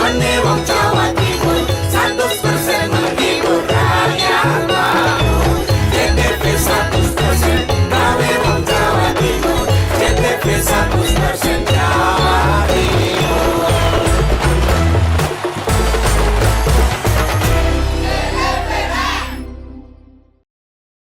Ane wong Jawa Timur 100% menghibur rakyat makmur. JTV 100% gawe wong Jawa Timur. JTV 100% Jawa Timur.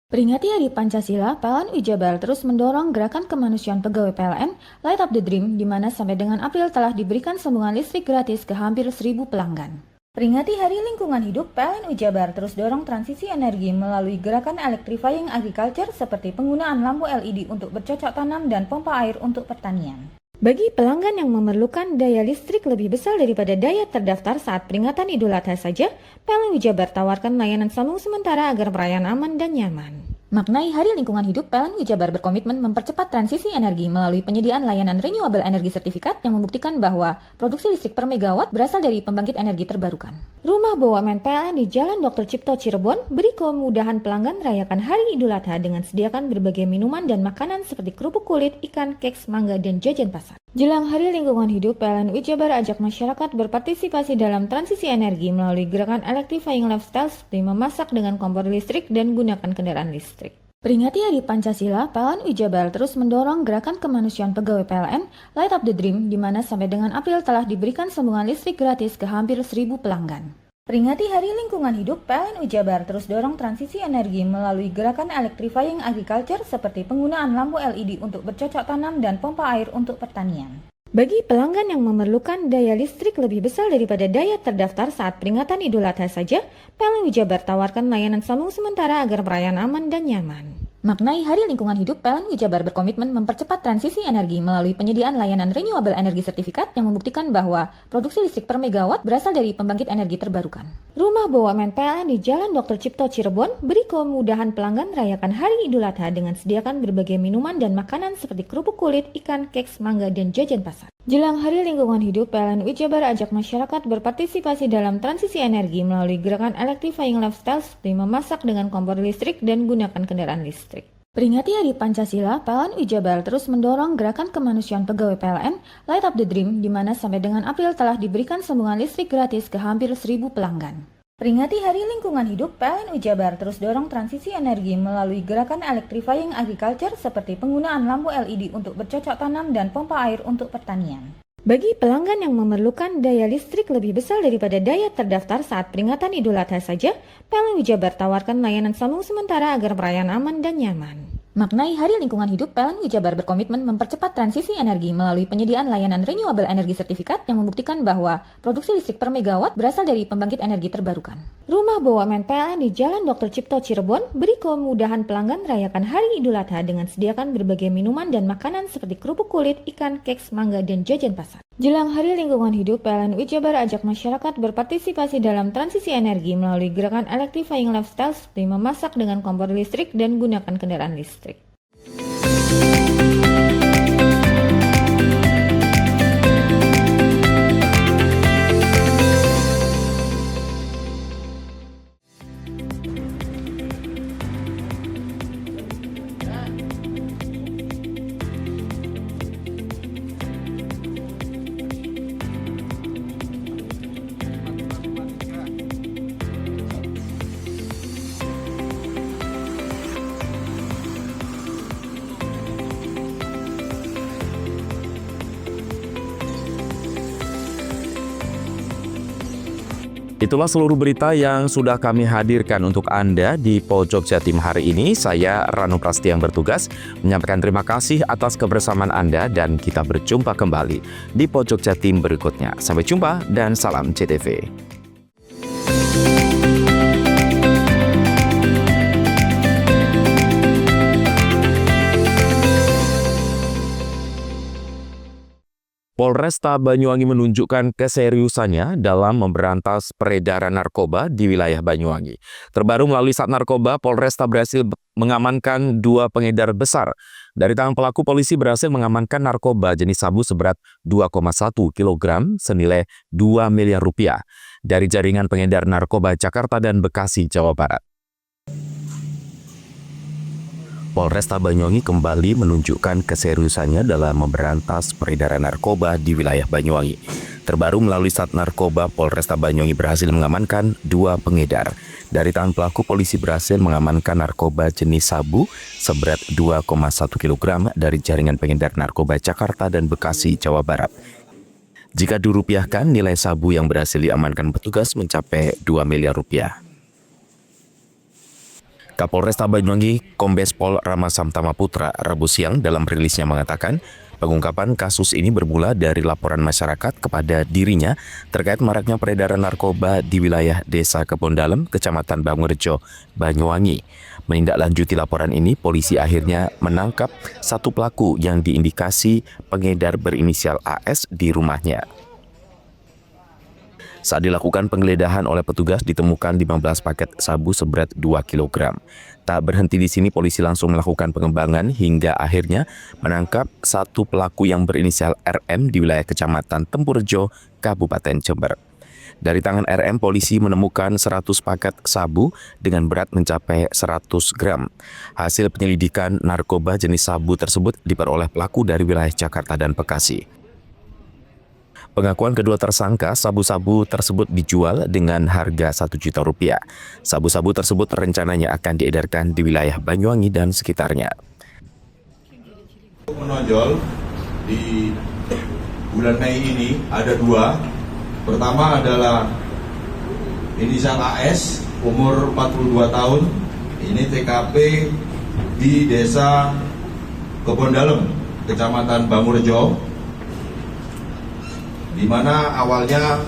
Peringati Hari Pancasila, PLN Jabar terus mendorong gerakan kemanusiaan pegawai PLN Light Up the Dream, di mana sampai dengan April telah diberikan sambungan listrik gratis ke hampir 1.000 pelanggan. Peringati Hari Lingkungan Hidup, PLN Jabar terus dorong transisi energi melalui gerakan electrifying agriculture seperti penggunaan lampu LED untuk bercocok tanam dan pompa air untuk pertanian. Bagi pelanggan yang memerlukan daya listrik lebih besar daripada daya terdaftar saat peringatan Idul Adha saja, PLN Jabar tawarkan layanan sambung sementara agar perayaan aman dan nyaman. Maknai Hari Lingkungan Hidup, PLN Jabar berkomitmen mempercepat transisi energi melalui penyediaan layanan renewable energy sertifikat yang membuktikan bahwa produksi listrik per megawatt berasal dari pembangkit energi terbarukan. Rumah BUMN PLN di Jalan Dr. Cipto Cirebon beri kemudahan pelanggan rayakan Hari Idul Adha dengan sediakan berbagai minuman dan makanan seperti kerupuk kulit, ikan, keks, mangga, dan jajan pasar. Jelang Hari Lingkungan Hidup, PLN Jabar ajak masyarakat berpartisipasi dalam transisi energi melalui gerakan electrifying lifestyle seperti memasak dengan kompor listrik dan gunakan kendaraan listrik. Peringati Hari Pancasila, PLN Jabar terus mendorong gerakan kemanusiaan pegawai PLN Light Up the Dream, di mana sampai dengan April telah diberikan sambungan listrik gratis ke hampir 1.000 pelanggan. Peringati Hari Lingkungan Hidup, PLN Jabar terus dorong transisi energi melalui gerakan electrifying agriculture seperti penggunaan lampu LED untuk bercocok tanam dan pompa air untuk pertanian. Bagi pelanggan yang memerlukan daya listrik lebih besar daripada daya terdaftar saat peringatan Idul Adha saja, PLN Jabar tawarkan layanan sambung sementara agar perayaan aman dan nyaman. Maknai Hari Lingkungan Hidup, PLN Jabar berkomitmen mempercepat transisi energi melalui penyediaan layanan renewable energy sertifikat yang membuktikan bahwa produksi listrik per megawatt berasal dari pembangkit energi terbarukan. Rumah BUMN PLN di Jalan Dr. Cipto Cirebon beri kemudahan pelanggan rayakan Hari Idul Adha dengan sediakan berbagai minuman dan makanan seperti kerupuk kulit, ikan, keks, mangga, dan jajan pasar. Jelang Hari Lingkungan Hidup, PLN Jabar ajak masyarakat berpartisipasi dalam transisi energi melalui gerakan electrifying lifestyle seperti memasak dengan kompor listrik dan gunakan kendaraan listrik. Peringati Hari Pancasila, PLN Jabar terus mendorong gerakan kemanusiaan pegawai PLN Light Up the Dream, di mana sampai dengan April telah diberikan sambungan listrik gratis ke hampir 1.000 pelanggan. Peringati Hari Lingkungan Hidup, PLN Jabar terus dorong transisi energi melalui gerakan electrifying agriculture seperti penggunaan lampu LED untuk bercocok tanam dan pompa air untuk pertanian. Bagi pelanggan yang memerlukan daya listrik lebih besar daripada daya terdaftar saat peringatan Idul Adha saja, PLN Jabar tawarkan layanan sambung sementara agar perayaan aman dan nyaman. Maknai Hari Lingkungan Hidup, PLN Jabar berkomitmen mempercepat transisi energi melalui penyediaan layanan renewable energy sertifikat yang membuktikan bahwa produksi listrik per megawatt berasal dari pembangkit energi terbarukan. Rumah BUMN PLN di Jalan Dr. Cipto Cirebon beri kemudahan pelanggan rayakan Hari Idul Adha dengan sediakan berbagai minuman dan makanan seperti kerupuk kulit, ikan, keks, mangga, dan jajan pasar. Jelang Hari Lingkungan Hidup, PLN Jabar ajak masyarakat berpartisipasi dalam transisi energi melalui gerakan electrifying lifestyle seperti memasak dengan kompor listrik dan gunakan kendaraan listrik. Itulah seluruh berita yang sudah kami hadirkan untuk Anda di Pojok Jatim hari ini. Saya Ranu Prastia yang bertugas menyampaikan terima kasih atas kebersamaan Anda dan kita berjumpa kembali di Pojok Jatim berikutnya. Sampai jumpa dan salam CTV. Polresta Banyuwangi menunjukkan keseriusannya dalam memberantas peredaran narkoba di wilayah Banyuwangi. Terbaru melalui Sat Narkoba, Polresta berhasil mengamankan 2 pengedar besar. Dari tangan pelaku, polisi berhasil mengamankan narkoba jenis sabu seberat 2,1 kg senilai 2 miliar rupiah dari jaringan pengedar narkoba Jakarta dan Bekasi, Jawa Barat. Polresta Banyuwangi kembali menunjukkan keseriusannya dalam memberantas peredaran narkoba di wilayah Banyuwangi. Terbaru melalui Sat Narkoba, Polresta Banyuwangi berhasil mengamankan 2 pengedar. Dari tangan pelaku, polisi berhasil mengamankan narkoba jenis sabu seberat 2,1 kg dari jaringan pengedar narkoba Jakarta dan Bekasi, Jawa Barat. Jika dirupiahkan, nilai sabu yang berhasil diamankan petugas mencapai 2 miliar rupiah. Kapolresta Banyuwangi, Kombes Pol Rama Samtama Putra, Rabu siang dalam rilisnya mengatakan, pengungkapan kasus ini bermula dari laporan masyarakat kepada dirinya terkait maraknya peredaran narkoba di wilayah Desa Kebondalem, Kecamatan Bangurejo, Banyuwangi. Menindaklanjuti laporan ini, polisi akhirnya menangkap 1 pelaku yang diindikasi pengedar berinisial AS di rumahnya. Saat dilakukan penggeledahan oleh petugas, ditemukan 15 paket sabu seberat 2 kg. Tak berhenti di sini, polisi langsung melakukan pengembangan hingga akhirnya menangkap 1 pelaku yang berinisial RM di wilayah Kecamatan Tempurjo, Kabupaten Jember. Dari tangan RM, polisi menemukan 100 paket sabu dengan berat mencapai 100 gram. Hasil penyelidikan narkoba jenis sabu tersebut diperoleh pelaku dari wilayah Jakarta dan Bekasi. Pengakuan kedua tersangka, sabu-sabu tersebut dijual dengan harga Rp1 juta. Sabu-sabu tersebut rencananya akan diedarkan di wilayah Banyuwangi dan sekitarnya. Menonjol di bulan Mei ini ada 2. Pertama adalah inisial AS, umur 42 tahun. Ini TKP di Desa Kebondalem, Kecamatan Bangurejo, di mana awalnya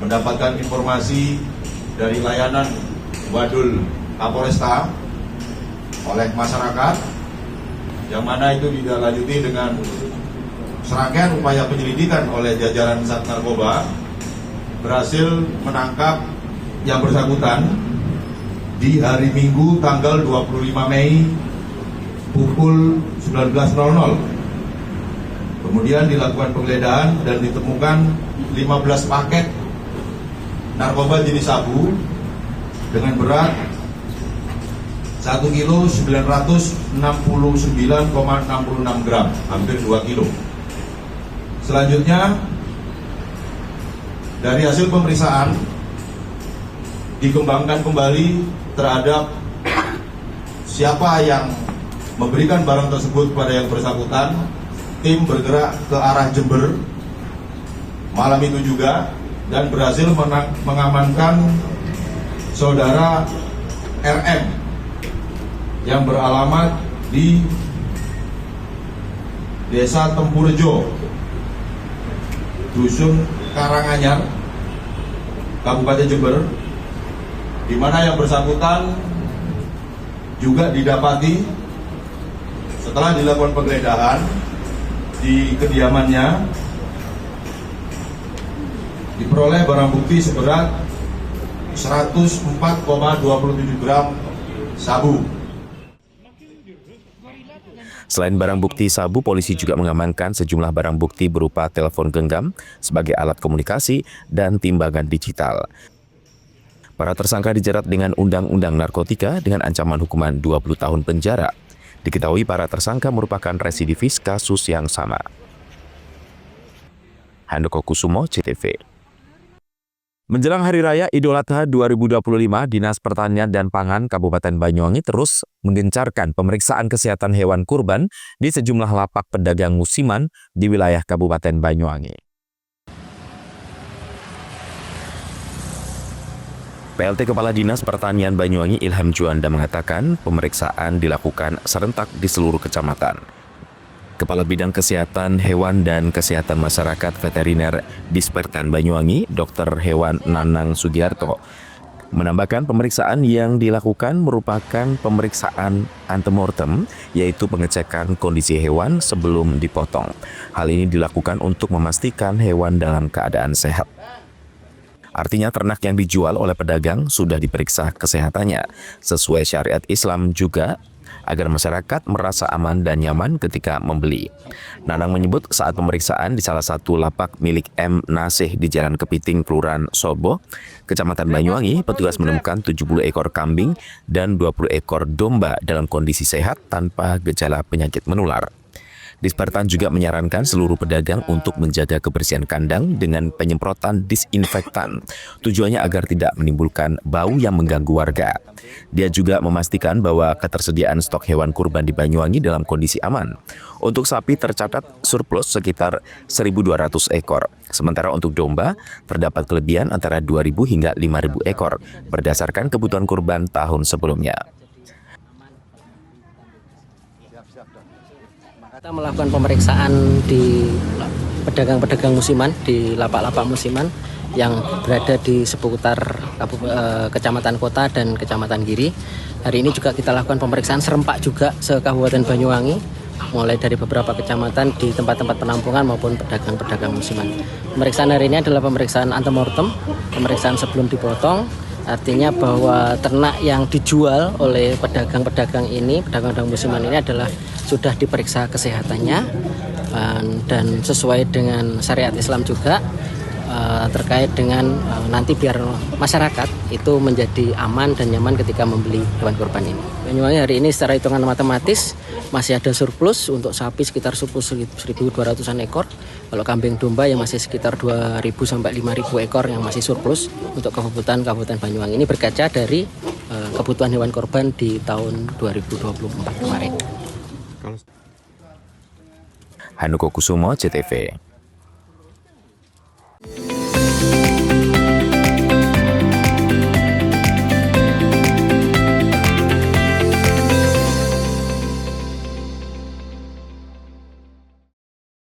mendapatkan informasi dari layanan Wadul Kapolresta oleh masyarakat, yang mana itu ditindaklanjuti dengan serangkaian upaya penyelidikan oleh jajaran Sat Narkoba, berhasil menangkap yang bersangkutan di hari Minggu tanggal 25 Mei pukul 19.00. Kemudian dilakukan penggeledahan dan ditemukan 15 paket narkoba jenis sabu dengan berat 1 kilo 969,66 gram, hampir 2 kilo. Selanjutnya, dari hasil pemeriksaan dikembangkan kembali terhadap siapa yang memberikan barang tersebut kepada yang bersangkutan. Tim bergerak ke arah Jember malam itu juga dan berhasil mengamankan saudara RM yang beralamat di Desa Tempurjo, Dusun Karanganyar, Kabupaten Jember, di mana yang bersangkutan juga didapati setelah dilakukan penggeledahan di kediamannya, diperoleh barang bukti seberat 104,27 gram sabu. Selain barang bukti sabu, polisi juga mengamankan sejumlah barang bukti berupa telepon genggam sebagai alat komunikasi dan timbangan digital. Para tersangka dijerat dengan Undang-Undang Narkotika dengan ancaman hukuman 20 tahun penjara. Diketahui para tersangka merupakan residivis kasus yang sama. Handoko Kusumo, CTV. Menjelang Hari Raya Idul Adha 2025, Dinas Pertanian dan Pangan Kabupaten Banyuwangi terus menggencarkan pemeriksaan kesehatan hewan kurban di sejumlah lapak pedagang musiman di wilayah Kabupaten Banyuwangi. PLT Kepala Dinas Pertanian Banyuwangi Ilham Juanda mengatakan pemeriksaan dilakukan serentak di seluruh kecamatan. Kepala Bidang Kesehatan Hewan dan Kesehatan Masyarakat Veteriner Dispertan Banyuwangi, Dr. Hewan Nanang Sugiarto, menambahkan pemeriksaan yang dilakukan merupakan pemeriksaan antemortem, yaitu pengecekan kondisi hewan sebelum dipotong. Hal ini dilakukan untuk memastikan hewan dalam keadaan sehat. Artinya ternak yang dijual oleh pedagang sudah diperiksa kesehatannya sesuai syariat Islam juga agar masyarakat merasa aman dan nyaman ketika membeli. Nanang menyebut saat pemeriksaan di salah satu lapak milik M. Nasih di Jalan Kepiting, Kelurahan Sobo, Kecamatan Banyuwangi, petugas menemukan 70 ekor kambing dan 20 ekor domba dalam kondisi sehat tanpa gejala penyakit menular. Dispertan juga menyarankan seluruh pedagang untuk menjaga kebersihan kandang dengan penyemprotan disinfektan. Tujuannya agar tidak menimbulkan bau yang mengganggu warga. Dia juga memastikan bahwa ketersediaan stok hewan kurban di Banyuwangi dalam kondisi aman. Untuk sapi tercatat surplus sekitar 1.200 ekor. Sementara untuk domba terdapat kelebihan antara 2.000 hingga 5.000 ekor berdasarkan kebutuhan kurban tahun sebelumnya. Kita melakukan pemeriksaan di pedagang-pedagang musiman, di lapak-lapak musiman yang berada di seputar Kecamatan Kota dan Kecamatan Giri. Hari ini juga kita lakukan pemeriksaan serempak juga se-Kabupaten Banyuwangi, mulai dari beberapa kecamatan di tempat-tempat penampungan maupun pedagang-pedagang musiman. Pemeriksaan hari ini adalah pemeriksaan antemortem, pemeriksaan sebelum dipotong. Artinya bahwa ternak yang dijual oleh pedagang-pedagang ini, pedagang-pedagang musiman ini adalah sudah diperiksa kesehatannya dan sesuai dengan syariat Islam juga, terkait dengan nanti biar masyarakat itu menjadi aman dan nyaman ketika membeli hewan kurban ini. Banyuwangi hari ini secara hitungan matematis masih ada surplus untuk sapi sekitar surplus 1.200-an ekor. Kalau kambing domba yang masih sekitar 2.000 sampai 5.000 ekor yang masih surplus untuk kebutuhan Kabupaten Banyuwangi ini berkaca dari kebutuhan hewan kurban di tahun 2024 kemarin. Hanuko Kusumo, CTV.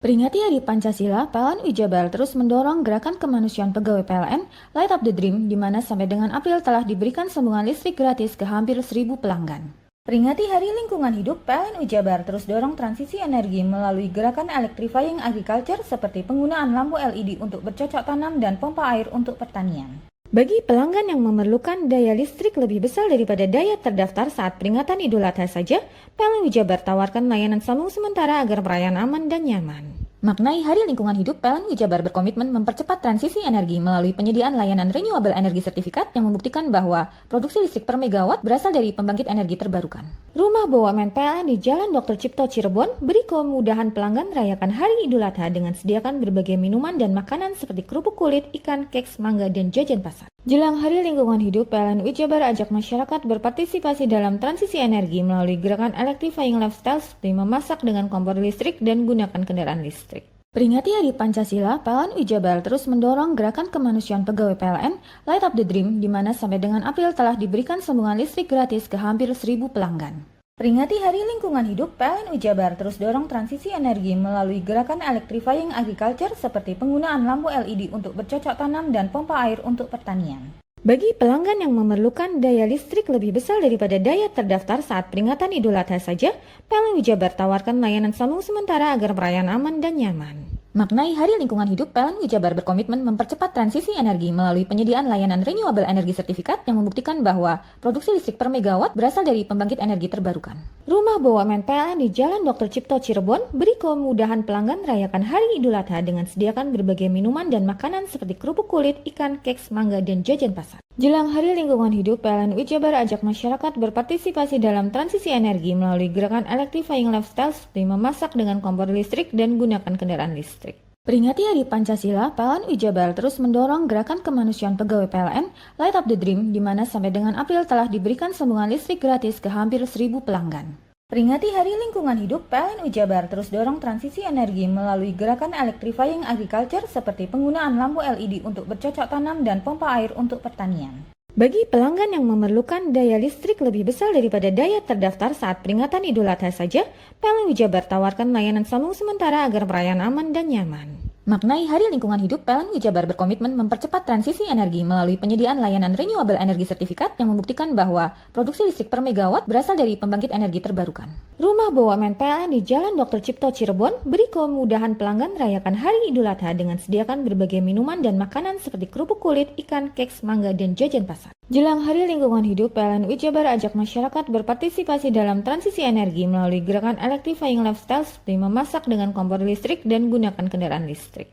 Peringati Hari Pancasila, PLN Jabar terus mendorong gerakan kemanusiaan pegawai PLN Light Up the Dream, di mana sampai dengan April telah diberikan sambungan listrik gratis ke hampir 1.000 pelanggan. Peringati Hari Lingkungan Hidup, PLN Jabar terus dorong transisi energi melalui gerakan electrifying agriculture seperti penggunaan lampu LED untuk bercocok tanam dan pompa air untuk pertanian. Bagi pelanggan yang memerlukan daya listrik lebih besar daripada daya terdaftar saat peringatan Idul Adha saja, PLN Jabar tawarkan layanan sambung sementara agar perayaan aman dan nyaman. Maknai Hari Lingkungan Hidup, PLN Jabar berkomitmen mempercepat transisi energi melalui penyediaan layanan renewable energy sertifikat yang membuktikan bahwa produksi listrik per megawatt berasal dari pembangkit energi terbarukan. Rumah BUMN PLN di Jalan Dr. Cipto Cirebon beri kemudahan pelanggan merayakan Hari Idul Adha dengan sediakan berbagai minuman dan makanan seperti kerupuk kulit, ikan, keks, mangga, dan jajan pasar. Jelang Hari Lingkungan Hidup, PLN Jabar ajak masyarakat berpartisipasi dalam transisi energi melalui gerakan electrifying lifestyle seperti memasak dengan kompor listrik dan gunakan kendaraan listrik. Peringati Hari Pancasila, PLN Jabar terus mendorong gerakan kemanusiaan pegawai PLN Light Up the Dream, di mana sampai dengan April telah diberikan sambungan listrik gratis ke hampir 1.000 pelanggan. Peringati Hari Lingkungan Hidup, PLN Jabar terus dorong transisi energi melalui gerakan electrifying agriculture seperti penggunaan lampu LED untuk bercocok tanam dan pompa air untuk pertanian. Bagi pelanggan yang memerlukan daya listrik lebih besar daripada daya terdaftar saat peringatan Idul Adha saja, PLN Jabar tawarkan layanan sambung sementara agar perayaan aman dan nyaman. Maknai Hari Lingkungan Hidup, PLN Jabar berkomitmen mempercepat transisi energi melalui penyediaan layanan renewable energy sertifikat yang membuktikan bahwa produksi listrik per megawatt berasal dari pembangkit energi terbarukan. Rumah BUMN PLN di Jalan Dr. Cipto Cirebon beri kemudahan pelanggan merayakan Hari Idul Adha dengan sediakan berbagai minuman dan makanan seperti kerupuk kulit, ikan, keks, mangga, dan jajan pasar. Jelang Hari Lingkungan Hidup, PLN Jabar ajak masyarakat berpartisipasi dalam transisi energi melalui gerakan electrifying lifestyle seperti memasak dengan kompor listrik dan gunakan kendaraan listrik. Peringati Hari Pancasila, PLN Jabar terus mendorong gerakan kemanusiaan pegawai PLN Light Up the Dream, di mana sampai dengan April telah diberikan sambungan listrik gratis ke hampir 1.000 pelanggan. Peringati Hari Lingkungan Hidup, PLN Jabar terus dorong transisi energi melalui gerakan electrifying agriculture seperti penggunaan lampu LED untuk bercocok tanam dan pompa air untuk pertanian. Bagi pelanggan yang memerlukan daya listrik lebih besar daripada daya terdaftar saat peringatan Idul Adha saja, PLN Jabar tawarkan layanan sambung sementara agar perayaan aman dan nyaman. Maknai Hari Lingkungan Hidup, PLN Jabar berkomitmen mempercepat transisi energi melalui penyediaan layanan renewable energy sertifikat yang membuktikan bahwa produksi listrik per megawatt berasal dari pembangkit energi terbarukan. Rumah BUMN PLN di Jalan Dr. Cipto Cirebon beri kemudahan pelanggan merayakan Hari Idul Adha dengan sediakan berbagai minuman dan makanan seperti kerupuk kulit, ikan, keks, mangga, dan jajan pasar. Jelang Hari Lingkungan Hidup, PLN Jabar ajak masyarakat berpartisipasi dalam transisi energi melalui gerakan electrifying lifestyle seperti memasak dengan kompor listrik dan gunakan kendaraan listrik.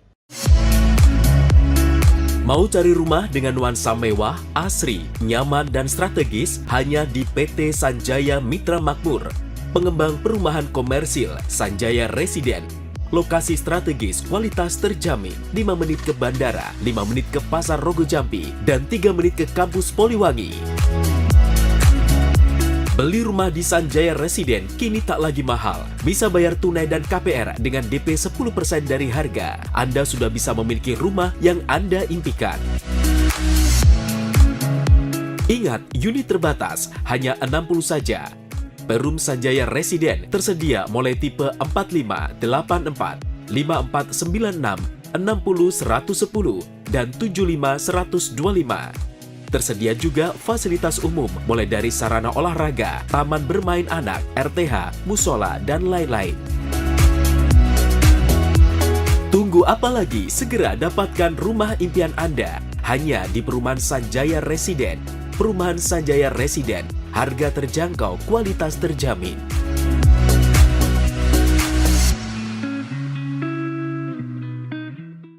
Mau cari rumah dengan nuansa mewah, asri, nyaman, dan strategis hanya di PT Sanjaya Mitra Makmur. Pengembang perumahan komersil Sanjaya Residen. Lokasi strategis, kualitas terjamin. 5 menit ke bandara, 5 menit ke Pasar Rogo Jambi, dan 3 menit ke kampus Poliwangi. Beli rumah di Sanjaya Residen kini tak lagi mahal. Bisa bayar tunai dan KPR dengan DP 10% dari harga. Anda sudah bisa memiliki rumah yang Anda impikan. Ingat, unit terbatas, hanya 60 saja. Perum Sanjaya Residen tersedia mulai tipe 45, 84, 5496, 60 110, dan 75 125. Tersedia juga fasilitas umum mulai dari sarana olahraga, taman bermain anak, RTH, musola, dan lain-lain. Tunggu apa lagi? Segera dapatkan rumah impian Anda hanya di Perumahan Sanjaya Residen. Perumahan Sanjaya Residen, harga terjangkau, kualitas terjamin.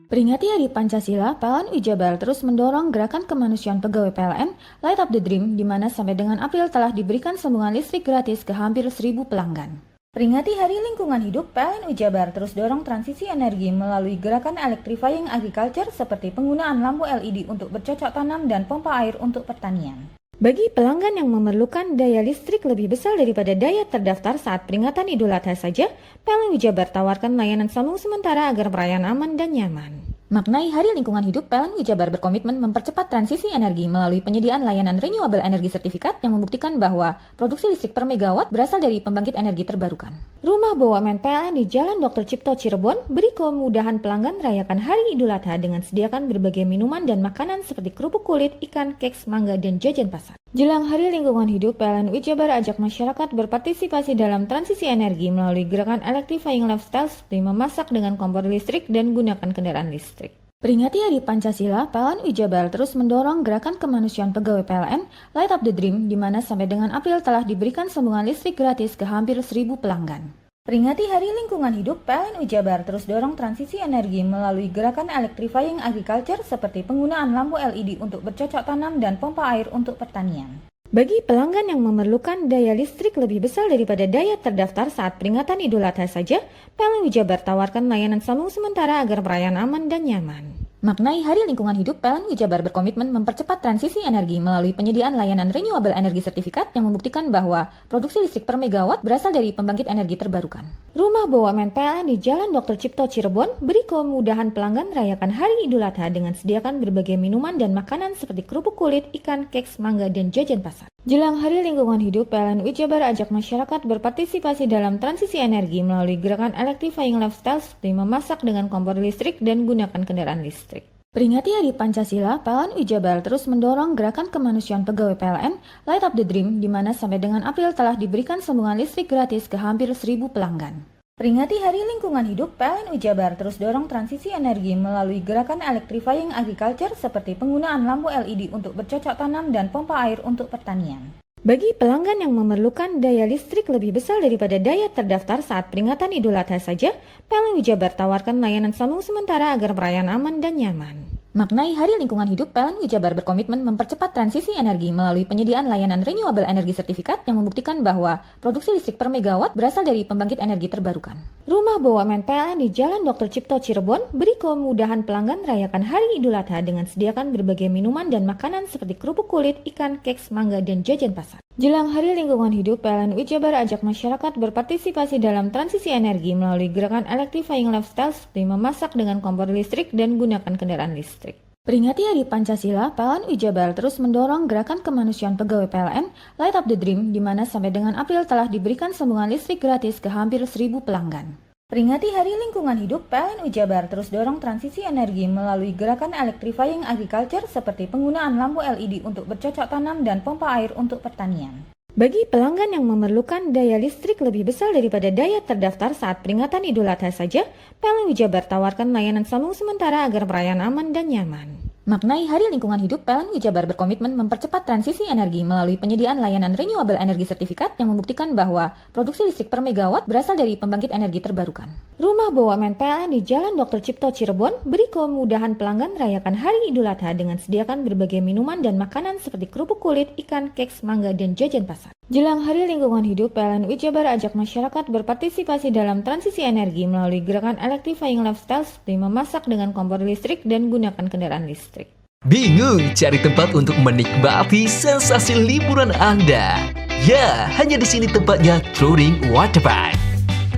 Peringati Hari Pancasila, PLN Jabar terus mendorong gerakan kemanusiaan pegawai PLN Light Up the Dream, di mana sampai dengan April telah diberikan sambungan listrik gratis ke hampir 1.000 pelanggan. Peringati Hari Lingkungan Hidup, PLN Jabar terus dorong transisi energi melalui gerakan electrifying agriculture seperti penggunaan lampu LED untuk bercocok tanam dan pompa air untuk pertanian. Bagi pelanggan yang memerlukan daya listrik lebih besar daripada daya terdaftar saat peringatan Idul Adha saja, PLN Jabar tawarkan layanan sambung sementara agar perayaan aman dan nyaman. Maknai Hari Lingkungan Hidup, PLN Jabar berkomitmen mempercepat transisi energi melalui penyediaan layanan renewable energy sertifikat yang membuktikan bahwa produksi listrik per megawatt berasal dari pembangkit energi terbarukan. Rumah BUMN PLN di Jalan Dr. Cipto Cirebon beri kemudahan pelanggan merayakan Hari Idul Adha dengan sediakan berbagai minuman dan makanan seperti kerupuk kulit, ikan, keks, mangga, dan jajan pasar. Jelang Hari Lingkungan Hidup, PLN Jabar ajak masyarakat berpartisipasi dalam transisi energi melalui gerakan electrifying lifestyle seperti memasak dengan kompor listrik dan gunakan kendaraan listrik. Peringati Hari Pancasila, PLN Jabar terus mendorong gerakan kemanusiaan pegawai PLN Light Up the Dream, di mana sampai dengan April telah diberikan sambungan listrik gratis ke hampir 1.000 pelanggan. Peringati Hari Lingkungan Hidup, PLN Jabar terus dorong transisi energi melalui gerakan electrifying agriculture seperti penggunaan lampu LED untuk bercocok tanam dan pompa air untuk pertanian. Bagi pelanggan yang memerlukan daya listrik lebih besar daripada daya terdaftar saat peringatan Idul Adha saja, PLN Jabar tawarkan layanan sambung sementara agar perayaan aman dan nyaman. Maknai Hari Lingkungan Hidup, PLN Jabar berkomitmen mempercepat transisi energi melalui penyediaan layanan renewable energy sertifikat yang membuktikan bahwa produksi listrik per megawatt berasal dari pembangkit energi terbarukan. Rumah BUMN PLN di Jalan Dr. Cipto Cirebon beri kemudahan pelanggan merayakan Hari Idul Adha dengan sediakan berbagai minuman dan makanan seperti kerupuk kulit, ikan, keks, mangga, dan jajan pasar. Jelang Hari Lingkungan Hidup, PLN Jabar ajak masyarakat berpartisipasi dalam transisi energi melalui gerakan electrifying lifestyle seperti memasak dengan kompor listrik dan gunakan kendaraan listrik. Peringati Hari Pancasila, PLN Jabar terus mendorong gerakan kemanusiaan pegawai PLN Light Up the Dream, di mana sampai dengan April telah diberikan sambungan listrik gratis ke hampir 1.000 pelanggan. Peringati Hari Lingkungan Hidup, PLN Jabar terus dorong transisi energi melalui gerakan electrifying agriculture seperti penggunaan lampu LED untuk bercocok tanam dan pompa air untuk pertanian. Bagi pelanggan yang memerlukan daya listrik lebih besar daripada daya terdaftar saat peringatan Idul Adha saja, PLN Jabar tawarkan layanan sambung sementara agar perayaan aman dan nyaman. Maknai Hari Lingkungan Hidup, PLN Jabar berkomitmen mempercepat transisi energi melalui penyediaan layanan renewable energy sertifikat yang membuktikan bahwa produksi listrik per megawatt berasal dari pembangkit energi terbarukan. Rumah BUMN PLN di Jalan Dr. Cipto Cirebon beri kemudahan pelanggan merayakan Hari Idul Adha dengan sediakan berbagai minuman dan makanan seperti kerupuk kulit, ikan, keks, mangga, dan jajan pasar. Jelang Hari Lingkungan Hidup, PLN Jabar ajak masyarakat berpartisipasi dalam transisi energi melalui gerakan electrifying lifestyle seperti memasak dengan kompor listrik dan gunakan kendaraan listrik. Peringati Hari Pancasila, PLN Jabar terus mendorong gerakan kemanusiaan pegawai PLN Light Up the Dream, di mana sampai dengan April telah diberikan sambungan listrik gratis ke hampir 1.000 pelanggan. Peringati Hari Lingkungan Hidup, PLN Jabar terus dorong transisi energi melalui gerakan electrifying agriculture seperti penggunaan lampu LED untuk bercocok tanam dan pompa air untuk pertanian. Bagi pelanggan yang memerlukan daya listrik lebih besar daripada daya terdaftar saat peringatan Idul Adha saja, PLN Jabar tawarkan layanan sambung sementara agar perayaan aman dan nyaman. Maknai Hari Lingkungan Hidup, PLN Jabar berkomitmen mempercepat transisi energi melalui penyediaan layanan renewable energy sertifikat yang membuktikan bahwa produksi listrik per megawatt berasal dari pembangkit energi terbarukan. Rumah BUMN PLN di Jalan Dr. Cipto Cirebon beri kemudahan pelanggan merayakan Hari Idul Adha dengan sediakan berbagai minuman dan makanan seperti kerupuk kulit, ikan, keks, mangga, dan jajan pasar. Jelang Hari Lingkungan Hidup, PLN Jabar ajak masyarakat berpartisipasi dalam transisi energi melalui gerakan electrifying lifestyle seperti memasak dengan kompor listrik dan gunakan kendaraan listrik. Bingung cari tempat untuk menikmati sensasi liburan Anda? Ya, hanya di sini tempatnya Touring Waterpark.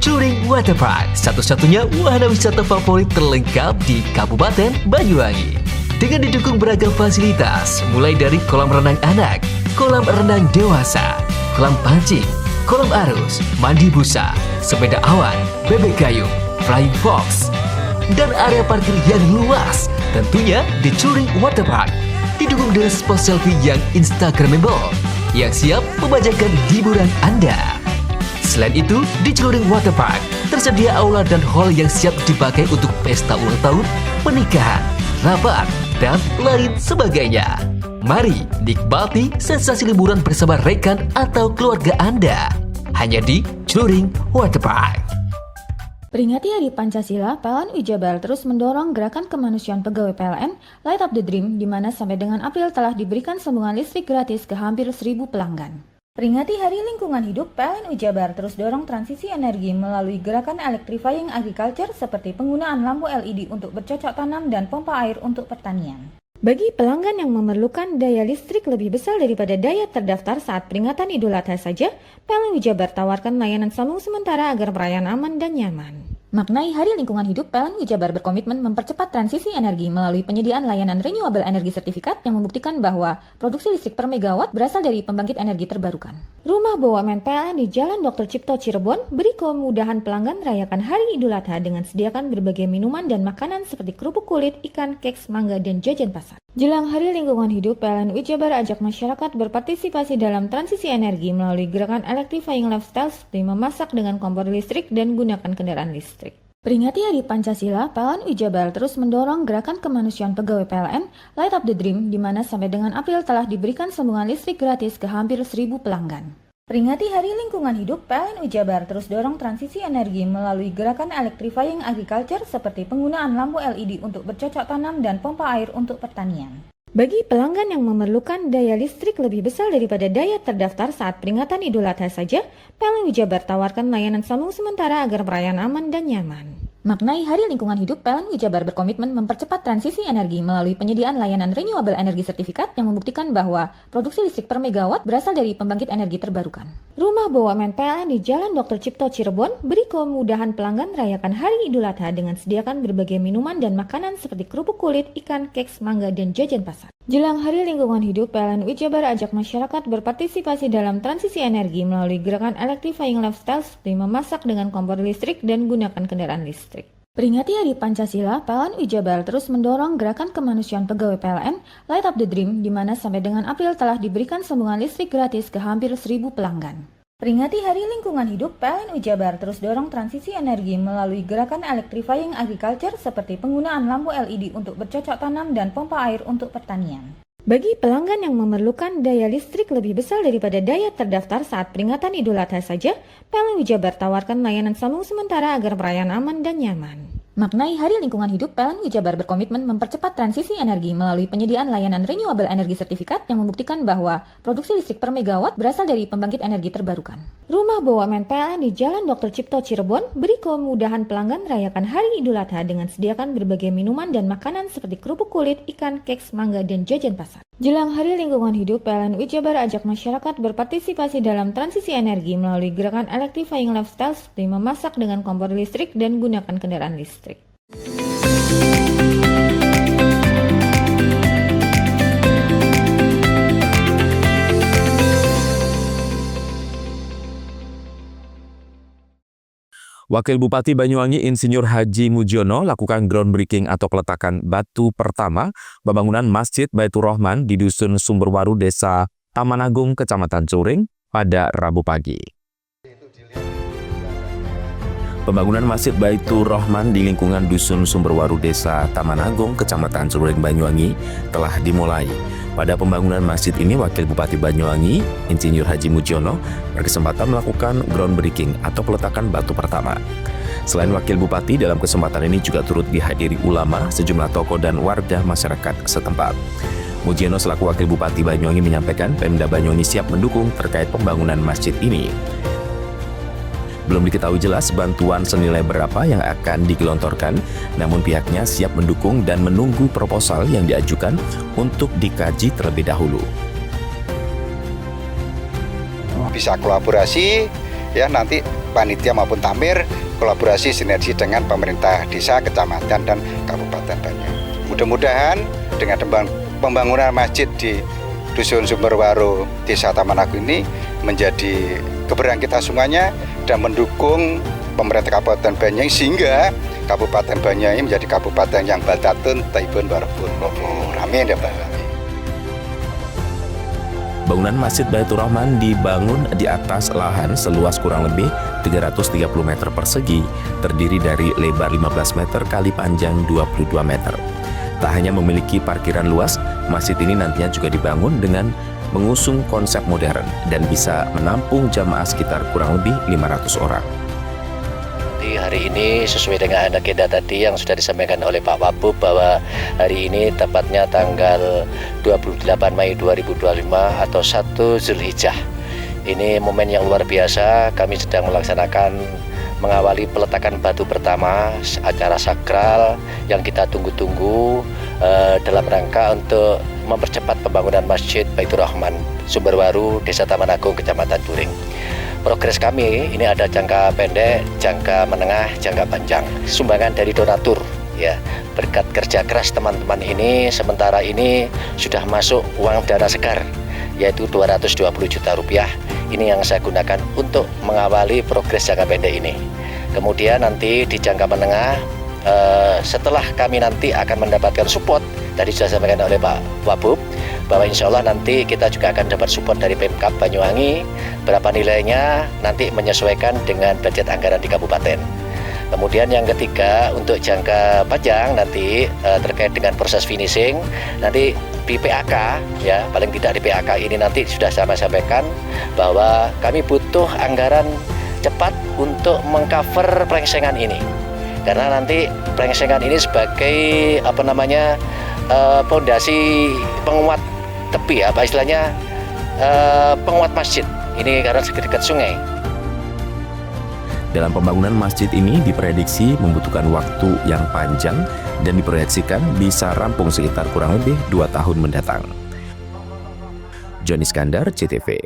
Touring Waterpark, satu-satunya wahana wisata favorit terlengkap di Kabupaten Banyuwangi. Dengan didukung beragam fasilitas, mulai dari kolam renang anak, kolam renang dewasa, kolam pancing, kolam arus, mandi busa, sepeda awan, bebek kayu, flying fox, dan area parkir yang luas. Tentunya di Touring Waterpark didukung dengan spot selfie yang instagramable yang siap membajakan hiburan Anda. Selain itu, di Touring Waterpark tersedia aula dan hall yang siap dipakai untuk pesta ulang tahun, pernikahan, rapat, dan lain sebagainya. Mari nikmati sensasi liburan bersama rekan atau keluarga Anda hanya di Touring Waterpark. Peringati Hari Pancasila, PLN Jabar terus mendorong gerakan kemanusiaan pegawai PLN Light Up the Dream, di mana sampai dengan April telah diberikan sambungan listrik gratis ke hampir 1.000 pelanggan. Peringati Hari Lingkungan Hidup, PLN Jabar terus dorong transisi energi melalui gerakan electrifying agriculture seperti penggunaan lampu LED untuk bercocok tanam dan pompa air untuk pertanian. Bagi pelanggan yang memerlukan daya listrik lebih besar daripada daya terdaftar saat peringatan Idul Adha saja, PLN Jabar tawarkan layanan sambung sementara agar perayaan aman dan nyaman. Maknai Hari Lingkungan Hidup, PLN Jabar berkomitmen mempercepat transisi energi melalui penyediaan layanan renewable energy sertifikat yang membuktikan bahwa produksi listrik per megawatt berasal dari pembangkit energi terbarukan. Rumah BUMN PLN di Jalan Dr. Cipto Cirebon beri kemudahan pelanggan merayakan Hari Idul Adha dengan sediakan berbagai minuman dan makanan seperti kerupuk kulit, ikan, keks, mangga, dan jajan pasar. Jelang Hari Lingkungan Hidup, PLN Jabar ajak masyarakat berpartisipasi dalam transisi energi melalui gerakan electrifying lifestyle seperti memasak dengan kompor listrik dan gunakan kendaraan listrik. Peringati Hari Pancasila, PLN Jabar terus mendorong gerakan kemanusiaan pegawai PLN Light Up the Dream, di mana sampai dengan April telah diberikan sambungan listrik gratis ke hampir 1.000 pelanggan. Peringati Hari Lingkungan Hidup, PLN Jabar terus dorong transisi energi melalui gerakan electrifying agriculture seperti penggunaan lampu LED untuk bercocok tanam dan pompa air untuk pertanian. Bagi pelanggan yang memerlukan daya listrik lebih besar daripada daya terdaftar saat peringatan Idul Adha saja, PLN Jabar tawarkan layanan sambung sementara agar perayaan aman dan nyaman. Maknai Hari Lingkungan Hidup, PLN Jabar berkomitmen mempercepat transisi energi melalui penyediaan layanan renewable energy sertifikat yang membuktikan bahwa produksi listrik per megawatt berasal dari pembangkit energi terbarukan. Rumah BUMN PLN di Jalan Dr. Cipto Cirebon beri kemudahan pelanggan merayakan Hari Idul Adha dengan sediakan berbagai minuman dan makanan seperti kerupuk kulit, ikan, keks, mangga, dan jajan pasar. Jelang Hari Lingkungan Hidup, PLN Jabar ajak masyarakat berpartisipasi dalam transisi energi melalui gerakan electrifying lifestyle seperti memasak dengan kompor listrik dan gunakan kendaraan listrik. Peringati Hari Pancasila, PLN Jabar terus mendorong gerakan kemanusiaan pegawai PLN Light Up the Dream, di mana sampai dengan April telah diberikan sambungan listrik gratis ke hampir 1.000 pelanggan. Peringati Hari Lingkungan Hidup, PLN Jabar terus dorong transisi energi melalui gerakan electrifying agriculture seperti penggunaan lampu LED untuk bercocok tanam dan pompa air untuk pertanian. Bagi pelanggan yang memerlukan daya listrik lebih besar daripada daya terdaftar saat peringatan Idul Adha saja, PLN Jabar tawarkan layanan sambung sementara agar perayaan aman dan nyaman. Maknai Hari Lingkungan Hidup, PLN Jabar berkomitmen mempercepat transisi energi melalui penyediaan layanan renewable energy sertifikat yang membuktikan bahwa produksi listrik per megawatt berasal dari pembangkit energi terbarukan. Rumah BUMN PLN di Jalan Dr. Cipto Cirebon beri kemudahan pelanggan merayakan Hari Idul Adha dengan sediakan berbagai minuman dan makanan seperti kerupuk kulit, ikan, keks, mangga, dan jajan pasar. Jelang Hari Lingkungan Hidup, PLN Jabar ajak masyarakat berpartisipasi dalam transisi energi melalui gerakan electrifying lifestyle seperti memasak dengan kompor listrik dan gunakan kendaraan listrik. Wakil Bupati Banyuwangi Insinyur Haji Mujiono lakukan groundbreaking atau peletakan batu pertama pembangunan Masjid Baitur Rahman di Dusun Sumberwaru, Desa Taman Agung, Kecamatan Curing pada Rabu pagi. Pembangunan Masjid Baitur Rahman di lingkungan Dusun Sumberwaru Desa Taman Agung, Kecamatan Cururing, Banyuwangi telah dimulai. Pada pembangunan masjid ini, Wakil Bupati Banyuwangi, Insinyur Haji Mujiono, berkesempatan melakukan groundbreaking atau peletakan batu pertama. Selain Wakil Bupati, dalam kesempatan ini juga turut dihadiri ulama, sejumlah tokoh dan warga masyarakat setempat. Mujiono selaku Wakil Bupati Banyuwangi menyampaikan Pemda Banyuwangi siap mendukung terkait pembangunan masjid ini. Belum diketahui jelas bantuan senilai berapa yang akan digelontorkan, namun pihaknya siap mendukung dan menunggu proposal yang diajukan untuk dikaji terlebih dahulu. Bisa kolaborasi, ya nanti panitia maupun tamir, kolaborasi sinergi dengan pemerintah desa, kecamatan, dan kabupaten Banyuwangi. Mudah-mudahan dengan pembangunan masjid di Dusun Sumberwaru Desa Taman Agung ini menjadi keberanian kita semuanya dan mendukung pemerintah Kabupaten Banyuwangi sehingga Kabupaten Banyuwangi menjadi kabupaten yang baldatun taibun warabun kofur. Amin ya Pak. Bangunan Masjid Baitur Rahman dibangun di atas lahan seluas kurang lebih 330 meter persegi, terdiri dari lebar 15 meter kali panjang 22 meter. Tak hanya memiliki parkiran luas, masjid ini nantinya juga dibangun dengan mengusung konsep modern dan bisa menampung jamaah sekitar kurang lebih 500 orang. Di hari ini sesuai dengan agenda tadi yang sudah disampaikan oleh Pak Wabub bahwa hari ini tepatnya tanggal 28 Mei 2025 atau 1 Zulhijjah. Ini momen yang luar biasa, kami sedang melaksanakan mengawali peletakan batu pertama, acara sakral yang kita tunggu-tunggu dalam rangka untuk mempercepat pembangunan Masjid Baitur Rahman Sumberwaru Desa Taman Agung, Kecamatan Cururing. Progres kami ini ada jangka pendek, jangka menengah, jangka panjang. Sumbangan dari donatur, ya, berkat kerja keras teman-teman ini, sementara ini sudah masuk uang dana segar, yaitu 220 juta rupiah. Ini yang saya gunakan untuk mengawali progres jangka pendek ini. Kemudian nanti di jangka menengah, setelah kami nanti akan mendapatkan support, tadi sudah disampaikan oleh Pak Wabub, bahwa insya Allah nanti kita juga akan dapat support dari Pemkab Banyuwangi, berapa nilainya nanti menyesuaikan dengan budget anggaran di kabupaten. Kemudian yang ketiga, untuk jangka panjang nanti terkait dengan proses finishing, nanti di PAK, ya paling tidak di PAK ini nanti sudah saya sampaikan bahwa kami butuh anggaran cepat untuk mengcover plengsengan ini. Karena nanti plengsengan ini sebagai pondasi penguat tepi, apa istilahnya penguat masjid ini karena dekat sungai. Dalam pembangunan masjid ini diprediksi membutuhkan waktu yang panjang dan diproyeksikan bisa rampung sekitar kurang lebih 2 tahun mendatang. Joni Iskandar, CTV.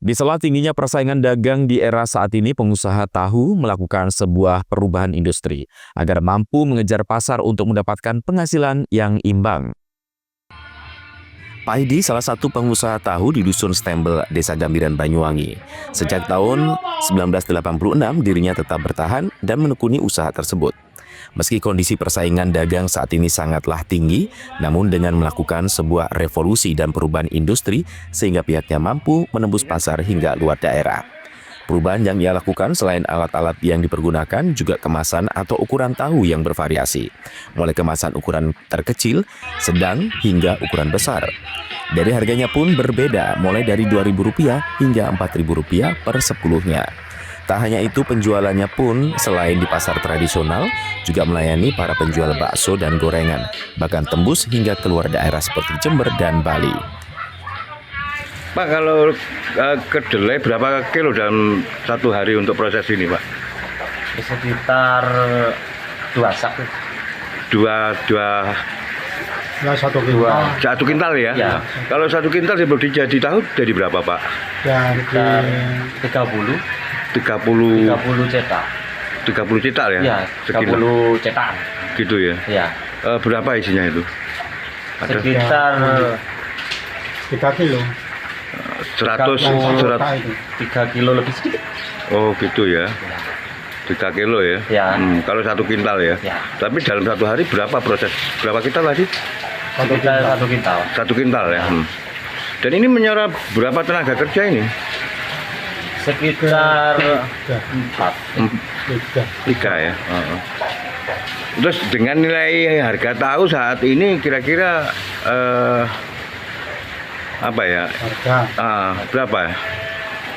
Di sela tingginya persaingan dagang di era saat ini, pengusaha tahu melakukan sebuah perubahan industri agar mampu mengejar pasar untuk mendapatkan penghasilan yang imbang. Pak Aidi salah satu pengusaha tahu di Dusun Stembel, Desa Gambiran, Banyuwangi. Sejak tahun 1986 dirinya tetap bertahan dan menekuni usaha tersebut. Meski kondisi persaingan dagang saat ini sangatlah tinggi, namun dengan melakukan sebuah revolusi dan perubahan industri sehingga pihaknya mampu menembus pasar hingga luar daerah. Perubahan yang ia lakukan selain alat-alat yang dipergunakan juga kemasan atau ukuran tahu yang bervariasi, mulai kemasan ukuran terkecil, sedang, hingga ukuran besar. Dari harganya pun berbeda, mulai dari Rp2.000 hingga Rp4.000 per 10-nya. Tak hanya itu, penjualannya pun selain di pasar tradisional, juga melayani para penjual bakso dan gorengan, bahkan tembus hingga keluar daerah seperti Jember dan Bali. Pak, kalau kedelai berapa kilo dalam satu hari untuk proses ini, Pak? Sekitar 2 sak. Satu kintal ya? Ya. Kalau 1 kintal sebelum jadi tahu jadi berapa, Pak? Sekitar 30 cetak. 30 cetak ya? Ya, 30 cetak. Gitu ya? Ya. Berapa isinya itu? Sekitar 3 kilo. 3 kilo lebih sedikit. Oh gitu ya? 3 kilo ya? Ya. Kalau 1 kintal ya? Ya. Tapi dalam satu hari berapa kintal tadi? 1 kintal. 1 kintal ya? Dan ini menyerap berapa tenaga kerja ini? Sekitar 3 ya. Terus dengan nilai harga tahu saat ini kira-kira apa ya? Harga berapa ya?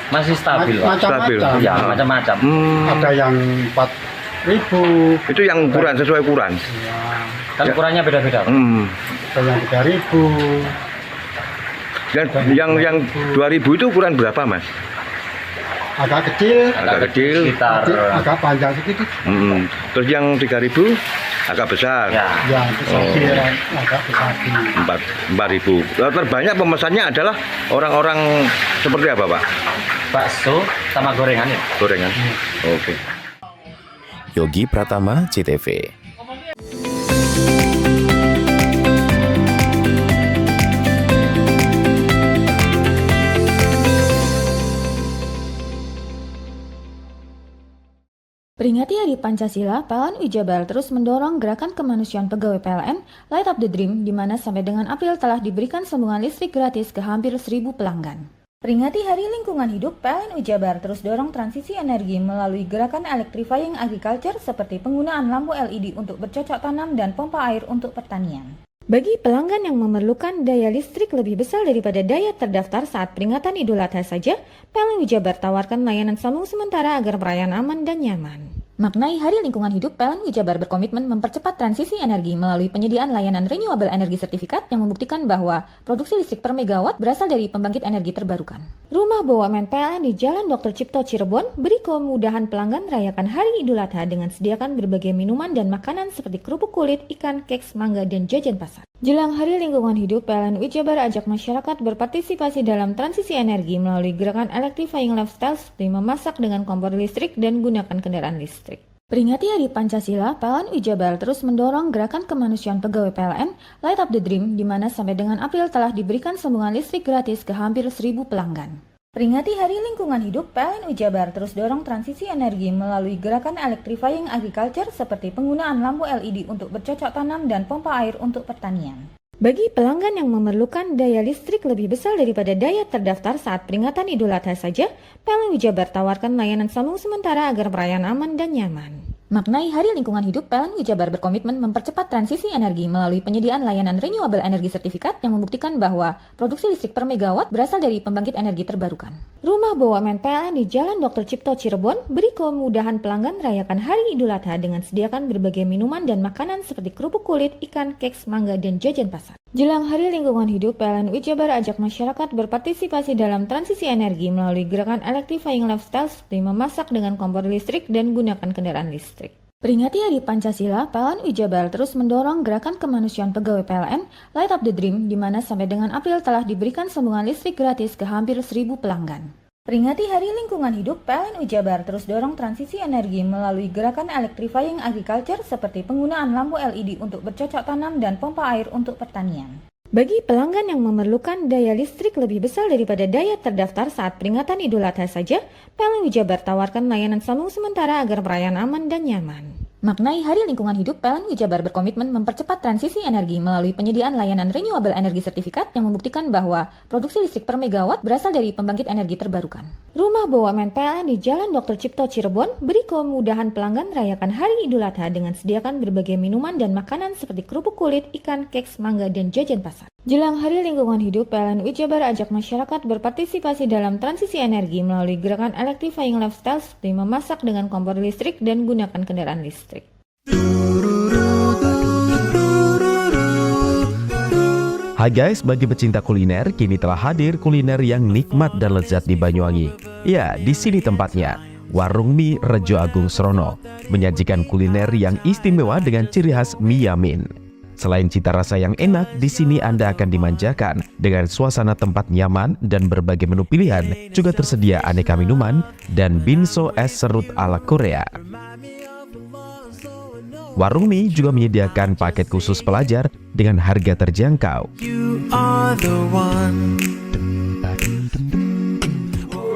masih stabil, Pak. Stabil. Ya, macam-macam. Ada yang 4.000. Itu yang ukuran sesuai ukuran. Kan ukurannya beda-beda. Ada yang 3.000. Yang 2.000 itu ukuran berapa, Mas? Agak kecil. Agak kecil. Sekitar agak panjang sedikit. Terus yang 3.000 agak besar. Ya, agak besar. 4.000. Terbanyak pemesannya adalah orang-orang seperti apa, Pak? bakso sama gorengan ya. Gorengan. Oke. Yogi Pratama, CTV. Peringati Hari Pancasila, PLN Jabar terus mendorong gerakan kemanusiaan pegawai PLN Light Up the Dream, di mana sampai dengan April telah diberikan sambungan listrik gratis ke hampir 1.000 pelanggan. Peringati Hari Lingkungan Hidup, PLN Jabar terus dorong transisi energi melalui gerakan electrifying agriculture seperti penggunaan lampu LED untuk bercocok tanam dan pompa air untuk pertanian. Bagi pelanggan yang memerlukan daya listrik lebih besar daripada daya terdaftar saat peringatan Idul Adha saja, PLN Jabar tawarkan layanan sambung sementara agar perayaan aman dan nyaman. Maknai Hari Lingkungan Hidup, PLN Jabar berkomitmen mempercepat transisi energi melalui penyediaan layanan renewable energy sertifikat yang membuktikan bahwa produksi listrik per megawatt berasal dari pembangkit energi terbarukan. Rumah BUMN PLN di Jalan Dr. Cipto Cirebon beri kemudahan pelanggan merayakan Hari Idul Adha dengan sediakan berbagai minuman dan makanan seperti kerupuk kulit, ikan, keks, mangga, dan jajan pasar. Jelang Hari Lingkungan Hidup, PLN Jabar ajak masyarakat berpartisipasi dalam transisi energi melalui gerakan electrifying lifestyle seperti memasak dengan kompor listrik dan gunakan kendaraan listrik. Peringati Hari Pancasila, PLN Jabar terus mendorong gerakan kemanusiaan pegawai PLN Light Up the Dream, di mana sampai dengan April telah diberikan sambungan listrik gratis ke hampir 1.000 pelanggan. Peringati Hari Lingkungan Hidup, PLN Jabar terus dorong transisi energi melalui gerakan electrifying agriculture seperti penggunaan lampu LED untuk bercocok tanam dan pompa air untuk pertanian. Bagi pelanggan yang memerlukan daya listrik lebih besar daripada daya terdaftar saat peringatan Idul Adha saja, PLN Jabar tawarkan layanan sambung sementara agar perayaan aman dan nyaman. Maknai Hari Lingkungan Hidup, PLN Jabar berkomitmen mempercepat transisi energi melalui penyediaan layanan renewable energy sertifikat yang membuktikan bahwa produksi listrik per megawatt berasal dari pembangkit energi terbarukan. Rumah BUMN PLN di Jalan Dr. Cipto Cirebon beri kemudahan pelanggan merayakan Hari Idul Adha dengan sediakan berbagai minuman dan makanan seperti kerupuk kulit, ikan, keks, mangga, dan jajan pasar. Jelang Hari Lingkungan Hidup, PLN Jabar ajak masyarakat berpartisipasi dalam transisi energi melalui gerakan electrifying lifestyle seperti memasak dengan kompor listrik dan gunakan kendaraan listrik. Peringati Hari Pancasila, PLN Jabar terus mendorong gerakan kemanusiaan pegawai PLN Light Up the Dream, di mana sampai dengan April telah diberikan sambungan listrik gratis ke hampir 1.000 pelanggan. Peringati Hari Lingkungan Hidup, PLN Jabar terus dorong transisi energi melalui gerakan electrifying agriculture seperti penggunaan lampu LED untuk bercocok tanam dan pompa air untuk pertanian. Bagi pelanggan yang memerlukan daya listrik lebih besar daripada daya terdaftar saat peringatan Idul Adha saja, PLN Jabar tawarkan layanan sambung sementara agar perayaan aman dan nyaman. Maknai Hari Lingkungan Hidup, PLN Jabar berkomitmen mempercepat transisi energi melalui penyediaan layanan renewable energy sertifikat yang membuktikan bahwa produksi listrik per megawatt berasal dari pembangkit energi terbarukan. Rumah BUMN PLN di Jalan Dr. Cipto Cirebon beri kemudahan pelanggan merayakan Hari Idul Adha dengan sediakan berbagai minuman dan makanan seperti kerupuk kulit, ikan, keks, mangga, dan jajan pasar. Jelang Hari Lingkungan Hidup, PLN Jabar ajak masyarakat berpartisipasi dalam transisi energi melalui gerakan electrifying lifestyle seperti memasak dengan kompor listrik dan gunakan kendaraan listrik. Hai guys, bagi pecinta kuliner, kini telah hadir kuliner yang nikmat dan lezat di Banyuwangi. Ya, di sini tempatnya. Warung Mie Rejo Agung Srono menyajikan kuliner yang istimewa dengan ciri khas mie yamin. Selain cita rasa yang enak, di sini Anda akan dimanjakan dengan suasana tempat nyaman dan berbagai menu pilihan. Juga tersedia aneka minuman dan binso es serut ala Korea. Warung Mie juga menyediakan paket khusus pelajar dengan harga terjangkau. You are the one.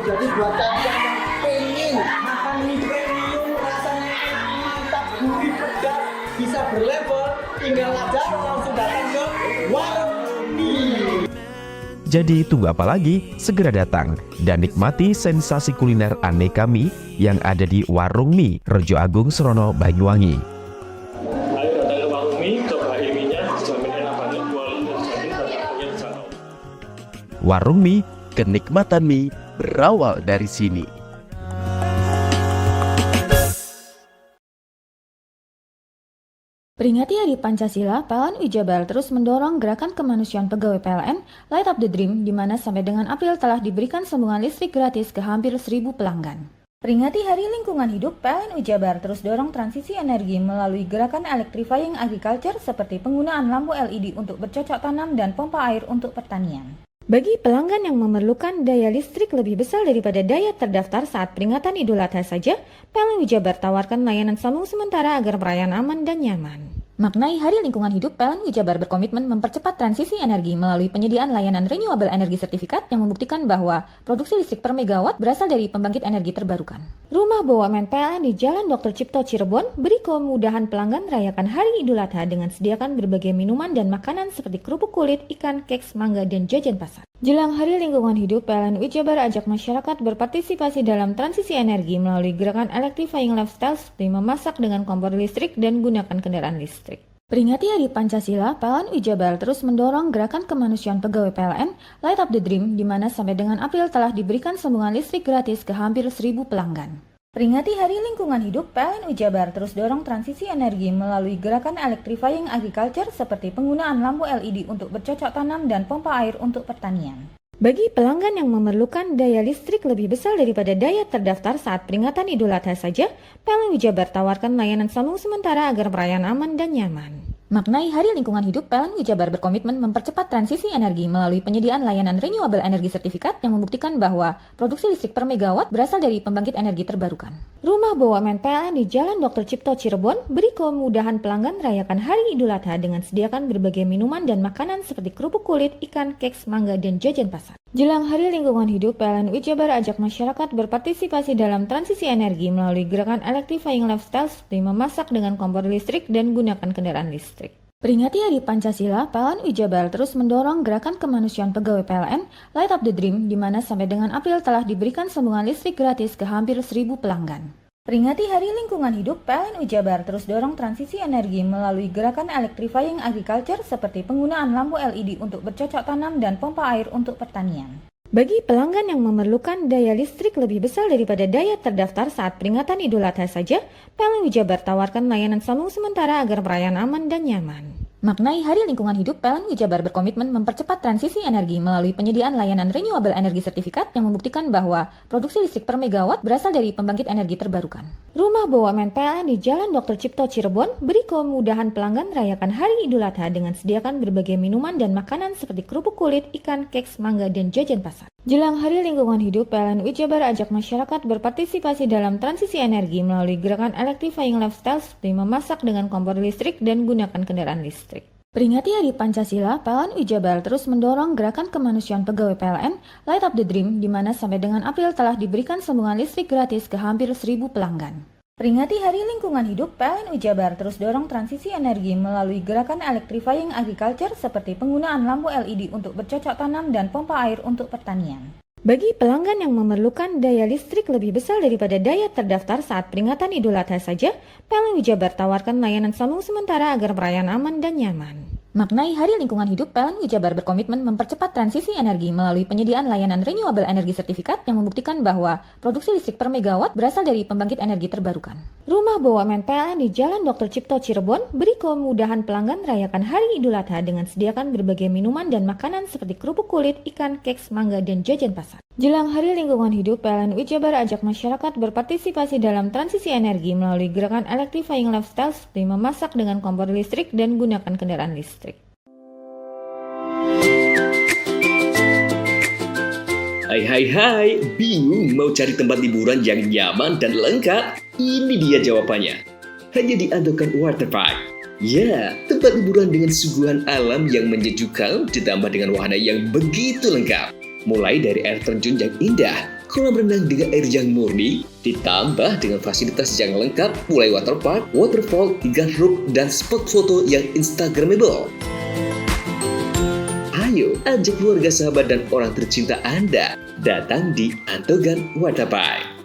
Jadi buat kalian yang pengen makan mie premium rasanya mantap, gurih, pedas, bisa berlevel, tinggal aja langsung datang ke Warung Mie. Jadi tunggu apa lagi? Segera datang dan nikmati sensasi kuliner aneka mie yang ada di Warung Mie Rejo Agung Serono, Banyuwangi. Ayo datang ke Warung Mie, cobain mie-nya, dijamin enak banget, kualitas dijamin dan harganya terjangkau. Warung Mie, kenikmatan mie berawal dari sini. Peringati Hari Pancasila, PLN Jabar terus mendorong gerakan kemanusiaan pegawai PLN Light Up the Dream, di mana sampai dengan April telah diberikan sambungan listrik gratis ke hampir 1.000 pelanggan. Peringati Hari Lingkungan Hidup, PLN Jabar terus dorong transisi energi melalui gerakan electrifying agriculture seperti penggunaan lampu LED untuk bercocok tanam dan pompa air untuk pertanian. Bagi pelanggan yang memerlukan daya listrik lebih besar daripada daya terdaftar saat peringatan Idul Adha saja, PLN Jabar tawarkan layanan sambung sementara agar perayaan aman dan nyaman. Maknai Hari Lingkungan Hidup, PLN Jabar berkomitmen mempercepat transisi energi melalui penyediaan layanan renewable energy certificate yang membuktikan bahwa produksi listrik per megawatt berasal dari pembangkit energi terbarukan. Rumah BUMN PLN di Jalan Dr. Cipto Cirebon beri kemudahan pelanggan merayakan Hari Idul Adha dengan sediakan berbagai minuman dan makanan seperti kerupuk kulit, ikan, keks, mangga, dan jajan pasar. Jelang Hari Lingkungan Hidup, PLN Jabar ajak masyarakat berpartisipasi dalam transisi energi melalui gerakan electrifying lifestyle seperti memasak dengan kompor listrik dan gunakan kendaraan listrik. Peringati Hari Pancasila, PLN Jabar terus mendorong gerakan kemanusiaan pegawai PLN Light Up the Dream, di mana sampai dengan April telah diberikan sambungan listrik gratis ke hampir 1.000 pelanggan. Peringati Hari Lingkungan Hidup, PLN Jabar terus dorong transisi energi melalui gerakan electrifying agriculture seperti penggunaan lampu LED untuk bercocok tanam dan pompa air untuk pertanian. Bagi pelanggan yang memerlukan daya listrik lebih besar daripada daya terdaftar saat peringatan Idul Adha saja, PLN Jabar tawarkan layanan sambung sementara agar perayaan aman dan nyaman. Maknai Hari Lingkungan Hidup, PLN Jabar berkomitmen mempercepat transisi energi melalui penyediaan layanan renewable energy certificate yang membuktikan bahwa produksi listrik per megawatt berasal dari pembangkit energi terbarukan. Rumah BUMN PLN di Jalan Dr. Cipto Cirebon beri kemudahan pelanggan merayakan Hari Idul Adha dengan sediakan berbagai minuman dan makanan seperti kerupuk kulit, ikan, keks, mangga, dan jajan pasar. Jelang Hari Lingkungan Hidup, PLN Jabar ajak masyarakat berpartisipasi dalam transisi energi melalui gerakan electrifying lifestyle seperti memasak dengan kompor listrik dan gunakan kendaraan listrik. Peringati Hari Pancasila, PLN Jabar terus mendorong gerakan kemanusiaan pegawai PLN Light Up the Dream, di mana sampai dengan April telah diberikan sambungan listrik gratis ke hampir 1.000 pelanggan. Peringati Hari Lingkungan Hidup, PLN Jabar terus dorong transisi energi melalui gerakan electrifying agriculture seperti penggunaan lampu LED untuk bercocok tanam dan pompa air untuk pertanian. Bagi pelanggan yang memerlukan daya listrik lebih besar daripada daya terdaftar saat peringatan Idul Adha saja, PLN Jabar tawarkan layanan sambung sementara agar perayaan aman dan nyaman. Maknai Hari Lingkungan Hidup, PLN Jabar berkomitmen mempercepat transisi energi melalui penyediaan layanan renewable energy certificate yang membuktikan bahwa produksi listrik per megawatt berasal dari pembangkit energi terbarukan. Rumah BUMN PLN di Jalan Dr. Cipto Cirebon beri kemudahan pelanggan merayakan Hari Idul Adha dengan sediakan berbagai minuman dan makanan seperti kerupuk kulit, ikan, keks, mangga, dan jajan pasar. Jelang Hari Lingkungan Hidup, PLN Jabar ajak masyarakat berpartisipasi dalam transisi energi melalui gerakan electrifying lifestyle seperti memasak dengan kompor listrik dan gunakan kendaraan listrik. Peringati Hari Pancasila, PLN Jabar terus mendorong gerakan kemanusiaan pegawai PLN Light Up the Dream, di mana sampai dengan April telah diberikan sambungan listrik gratis ke hampir 1.000 pelanggan. Peringati Hari Lingkungan Hidup, PLN Jabar terus dorong transisi energi melalui gerakan electrifying agriculture seperti penggunaan lampu LED untuk bercocok tanam dan pompa air untuk pertanian. Bagi pelanggan yang memerlukan daya listrik lebih besar daripada daya terdaftar saat peringatan Idul Adha saja, PLN Jabar tawarkan layanan sambung sementara agar perayaan aman dan nyaman. Maknai Hari Lingkungan Hidup, PLN Jabar berkomitmen mempercepat transisi energi melalui penyediaan layanan renewable energy certificate yang membuktikan bahwa produksi listrik per megawatt berasal dari pembangkit energi terbarukan. Rumah BUMN PLN di Jalan Dr. Cipto Cirebon beri kemudahan pelanggan merayakan Hari Idul Adha dengan sediakan berbagai minuman dan makanan seperti kerupuk kulit, ikan, keks, mangga, dan jajan pasar. Jelang Hari Lingkungan Hidup, PLN Jabar ajak masyarakat berpartisipasi dalam transisi energi melalui gerakan electrifying lifestyle seperti memasak dengan kompor listrik dan gunakan kendaraan listrik. Hai, bingung mau cari tempat liburan yang nyaman dan lengkap? Ini dia jawabannya. Hanya di Andokan Waterpark. Ya, tempat liburan dengan suguhan alam yang menyejukkan ditambah dengan wahana yang begitu lengkap. Mulai dari air terjun yang indah, kolam renang dengan air yang murni, ditambah dengan fasilitas yang lengkap mulai waterpark, waterfall, hingga roof dan spot foto yang instagramable. Ayo ajak keluarga, sahabat, dan orang tercinta Anda datang di Antogan Waterpark.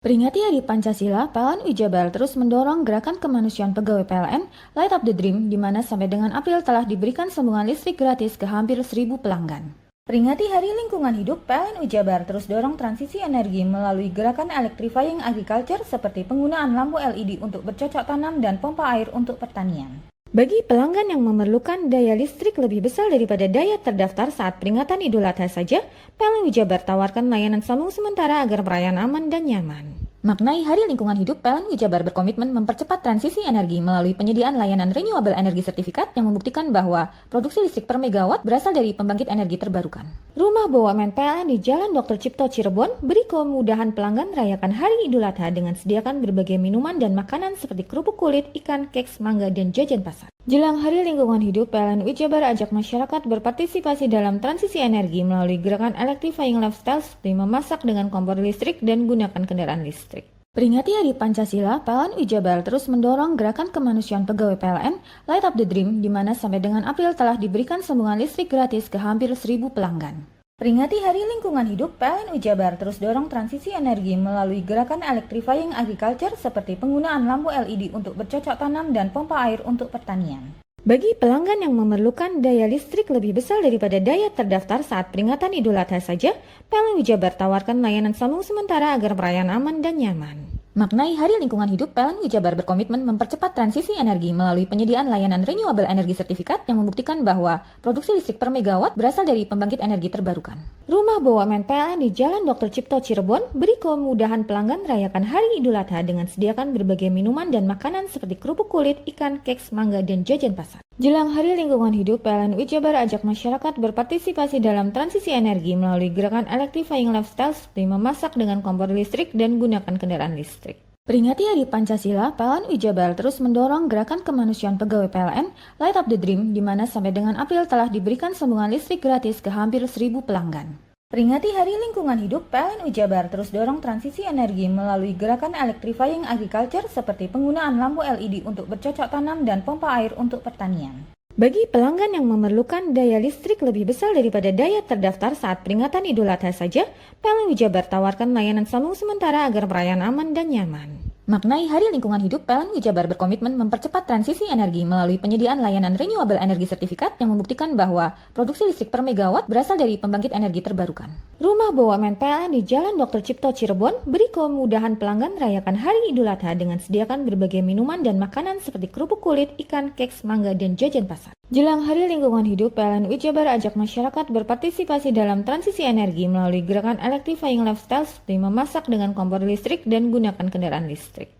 Peringati Hari Pancasila, PLN Jabar terus mendorong gerakan kemanusiaan pegawai PLN Light Up the Dream, di mana sampai dengan April telah diberikan sambungan listrik gratis ke hampir 1.000 pelanggan. Peringati Hari Lingkungan Hidup, PLN Jabar terus dorong transisi energi melalui gerakan electrifying agriculture seperti penggunaan lampu LED untuk bercocok tanam dan pompa air untuk pertanian. Bagi pelanggan yang memerlukan daya listrik lebih besar daripada daya terdaftar saat peringatan Idul Adha saja, PLN Jabar tawarkan layanan sambung sementara agar perayaan aman dan nyaman. Maknai Hari Lingkungan Hidup, PLN Jabar berkomitmen mempercepat transisi energi melalui penyediaan layanan renewable energy sertifikat yang membuktikan bahwa produksi listrik per megawatt berasal dari pembangkit energi terbarukan. Rumah BUMN PLN di Jalan Dr. Cipto Cirebon beri kemudahan pelanggan rayakan Hari Idul Adha dengan sediakan berbagai minuman dan makanan seperti kerupuk kulit, ikan, keks, mangga, dan jajan pasar. Jelang Hari Lingkungan Hidup, PLN Jabar ajak masyarakat berpartisipasi dalam transisi energi melalui gerakan electrifying lifestyle seperti memasak dengan kompor listrik dan gunakan kendaraan listrik. Peringati Hari Pancasila, PLN Jabar terus mendorong gerakan kemanusiaan pegawai PLN Light Up the Dream, di mana sampai dengan April telah diberikan sambungan listrik gratis ke hampir 1.000 pelanggan. Peringati Hari Lingkungan Hidup, PLN Jabar terus dorong transisi energi melalui gerakan electrifying agriculture seperti penggunaan lampu LED untuk bercocok tanam dan pompa air untuk pertanian. Bagi pelanggan yang memerlukan daya listrik lebih besar daripada daya terdaftar saat peringatan Idul Adha saja, PLN Jabar tawarkan layanan sambung sementara agar perayaan aman dan nyaman. Maknai Hari Lingkungan Hidup, PLN Jabar berkomitmen mempercepat transisi energi melalui penyediaan layanan renewable energy sertifikat yang membuktikan bahwa produksi listrik per megawatt berasal dari pembangkit energi terbarukan. Rumah BUMN PLN di Jalan Dr. Cipto Cirebon beri kemudahan pelanggan rayakan Hari Idul Adha dengan sediakan berbagai minuman dan makanan seperti kerupuk kulit, ikan, keks, mangga, dan jajan pasar. Jelang Hari Lingkungan Hidup, PLN Jabar ajak masyarakat berpartisipasi dalam transisi energi melalui gerakan electrifying lifestyle seperti memasak dengan kompor listrik dan gunakan kendaraan listrik. Peringati Hari Pancasila, PLN Jabar terus mendorong gerakan kemanusiaan pegawai PLN Light Up the Dream, di mana sampai dengan April telah diberikan sambungan listrik gratis ke hampir 1.000 pelanggan. Peringati Hari Lingkungan Hidup, PLN Jabar terus dorong transisi energi melalui gerakan electrifying agriculture seperti penggunaan lampu LED untuk bercocok tanam dan pompa air untuk pertanian. Bagi pelanggan yang memerlukan daya listrik lebih besar daripada daya terdaftar saat peringatan Idul Adha saja, PLN Jabar tawarkan layanan sambung sementara agar perayaan aman dan nyaman. Maknai Hari Lingkungan Hidup, PLN Jabar berkomitmen mempercepat transisi energi melalui penyediaan layanan renewable energy sertifikat yang membuktikan bahwa produksi listrik per megawatt berasal dari pembangkit energi terbarukan. Rumah BUMN PLN di Jalan Dr. Cipto Cirebon beri kemudahan pelanggan rayakan Hari Idul Adha dengan sediakan berbagai minuman dan makanan seperti kerupuk kulit, ikan, keks, mangga, dan jajan pasar. Jelang Hari Lingkungan Hidup, PLN Jabar ajak masyarakat berpartisipasi dalam transisi energi melalui gerakan electrifying lifestyle seperti memasak dengan kompor listrik dan gunakan kendaraan listrik.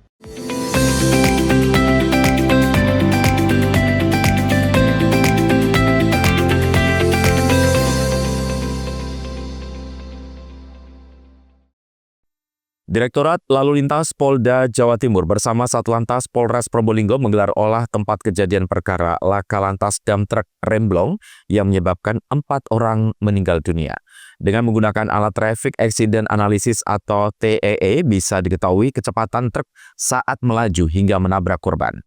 Direktorat Lalu Lintas Polda Jawa Timur bersama Satlantas Polres Probolinggo menggelar olah tempat kejadian perkara laka lantas dam truk remblong yang menyebabkan 4 orang meninggal dunia. Dengan menggunakan alat Traffic Accident Analysis atau TAA, bisa diketahui kecepatan truk saat melaju hingga menabrak korban.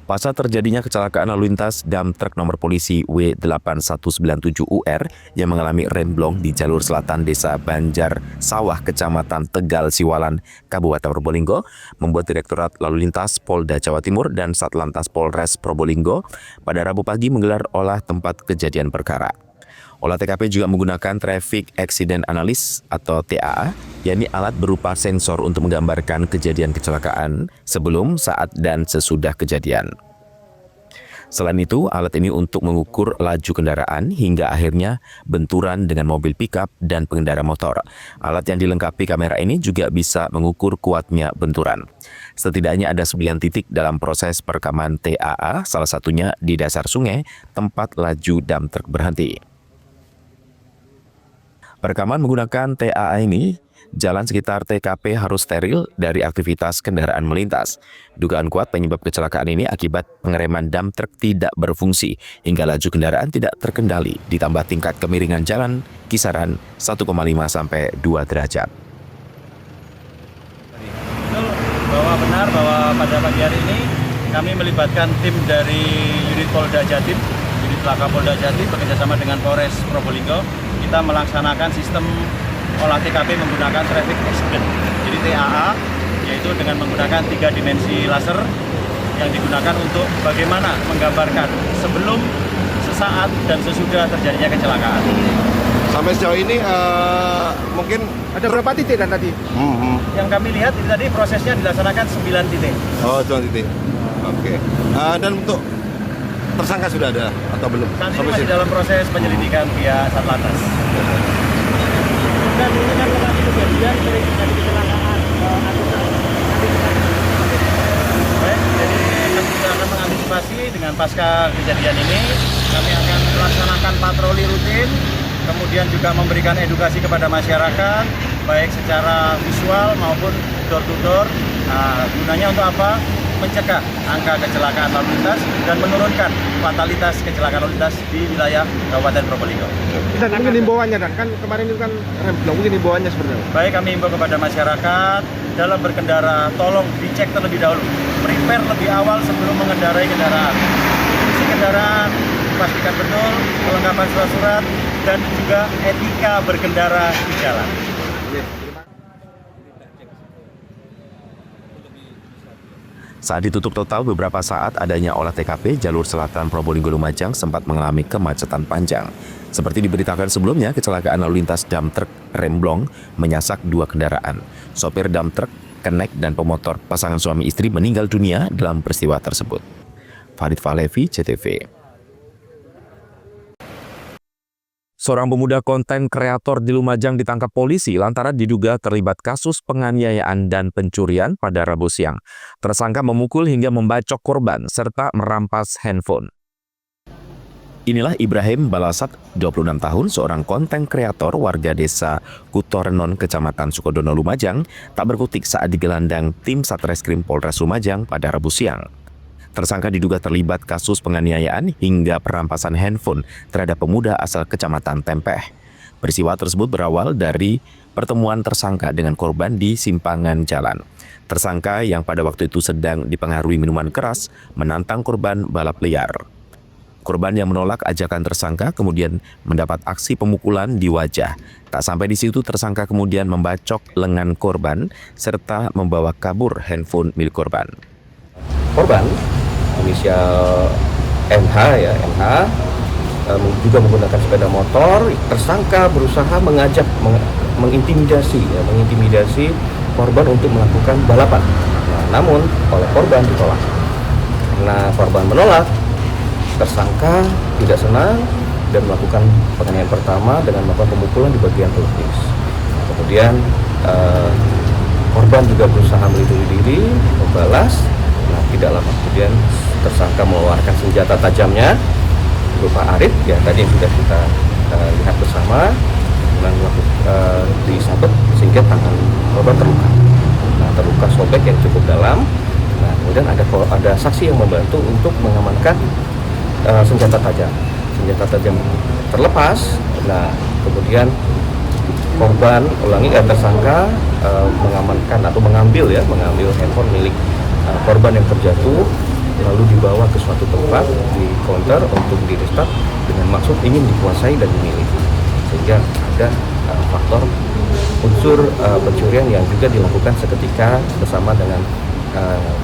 Pasca terjadinya kecelakaan lalu lintas dam truk nomor polisi W8197UR yang mengalami remblong di jalur selatan Desa Banjar Sawah, Kecamatan Tegal Siwalan, Kabupaten Probolinggo, membuat Direktorat Lalu Lintas Polda Jawa Timur dan Satlantas Polres Probolinggo pada Rabu pagi menggelar olah tempat kejadian perkara. Olah TKP juga menggunakan Traffic Accident Analysis atau TAA, yakni alat berupa sensor untuk menggambarkan kejadian kecelakaan sebelum, saat, dan sesudah kejadian. Selain itu, alat ini untuk mengukur laju kendaraan hingga akhirnya benturan dengan mobil pickup dan pengendara motor. Alat yang dilengkapi kamera ini juga bisa mengukur kuatnya benturan. Setidaknya ada 9 titik dalam proses perekaman TAA, salah satunya di dasar sungai tempat laju dam truk berhenti. Perekaman menggunakan TAA ini jalan sekitar TKP harus steril dari aktivitas kendaraan melintas. Dugaan kuat penyebab kecelakaan ini akibat pengereman dump truck tidak berfungsi hingga laju kendaraan tidak terkendali, ditambah tingkat kemiringan jalan kisaran 1,5 sampai 2 derajat. Bahwa benar bahwa pada pagi hari ini kami melibatkan tim dari unit Polda Jatim, unit Laka Polda Jatim bekerjasama dengan Polres Probolinggo. Kita melaksanakan sistem olah TKP menggunakan traffic accident, jadi TAA, yaitu dengan menggunakan 3 dimensi laser yang digunakan untuk bagaimana menggambarkan sebelum, sesaat, dan sesudah terjadinya kecelakaan. Sampai sejauh ini mungkin ada berapa titik dan tadi? Yang kami lihat ini tadi prosesnya dilaksanakan 9 titik. Oh, 9 titik. Oke. Dan untuk tersangka sudah ada atau belum? Saat ini masih dalam proses penyelidikan pihak Satlantas. Dan dengan lokasi kejadian terjadi kecelakaan baik, jadi kami juga akan mengantisipasi dengan pasca kejadian ini. Kami akan melaksanakan patroli rutin, kemudian juga memberikan edukasi kepada masyarakat, baik secara visual maupun door to door. Gunanya untuk apa? Mencegah angka kecelakaan lalu lintas dan menurunkan fatalitas kecelakaan lalu lintas di wilayah Kabupaten Probolinggo. Dan mungkin himbauannya, Dan kan kemarin itu kan remblong, mungkin himbauannya seperti apa? Baik, kami himbau kepada masyarakat dalam berkendara tolong dicek terlebih dahulu, prepare lebih awal sebelum mengendarai kendaraan. Isi kendaraan pastikan betul, kelengkapan surat-surat dan juga etika berkendara di jalan. Saat ditutup total beberapa saat adanya olah TKP, jalur selatan Probolinggo-Lumajang sempat mengalami kemacetan panjang. Seperti diberitakan sebelumnya, kecelakaan lalu lintas dump truck remblong menyasak 2 kendaraan. Sopir dump truck, kenek, dan pemotor pasangan suami istri meninggal dunia dalam peristiwa tersebut. Farid Falevi, CTV. Seorang pemuda konten kreator di Lumajang ditangkap polisi lantaran diduga terlibat kasus penganiayaan dan pencurian pada Rabu siang. Tersangka memukul hingga membacok korban serta merampas handphone. Inilah Ibrahim Balasat, 26 tahun, seorang konten kreator warga desa Kutorenon, Kecamatan Sukodono, Lumajang, tak berkutik saat digelandang tim Satreskrim Polres Lumajang pada Rabu siang. Tersangka diduga terlibat kasus penganiayaan hingga perampasan handphone terhadap pemuda asal Kecamatan Tempeh. Peristiwa tersebut berawal dari pertemuan tersangka dengan korban di simpangan jalan. Tersangka yang pada waktu itu sedang dipengaruhi minuman keras menantang korban balap liar. Korban yang menolak ajakan tersangka kemudian mendapat aksi pemukulan di wajah. Tak sampai di situ, tersangka kemudian membacok lengan korban serta membawa kabur handphone milik korban. Korban inisial MH ya, MH juga menggunakan sepeda motor. Tersangka berusaha mengajak, mengintimidasi korban untuk melakukan balapan. Namun oleh korban ditolak. Karena korban menolak, tersangka tidak senang dan melakukan penganiayaan pertama dengan melakukan pemukulan di bagian pelvis. Kemudian korban juga berusaha melindungi diri, membalas. Nah, tidak lama kemudian tersangka mengeluarkan senjata tajamnya berupa arit, ya tadi yang sudah kita lihat bersama, dan disabet sehingga tangan korban terluka. Nah, terluka sobek yang cukup dalam. Nah, kemudian ada saksi yang membantu untuk mengamankan senjata tajam. Senjata tajam terlepas. Nah, kemudian korban tersangka mengamankan atau mengambil handphone milik korban yang terjatuh, lalu dibawa ke suatu tempat di counter untuk di restart dengan maksud ingin dikuasai dan dimiliki, sehingga ada faktor unsur pencurian yang juga dilakukan seketika bersama dengan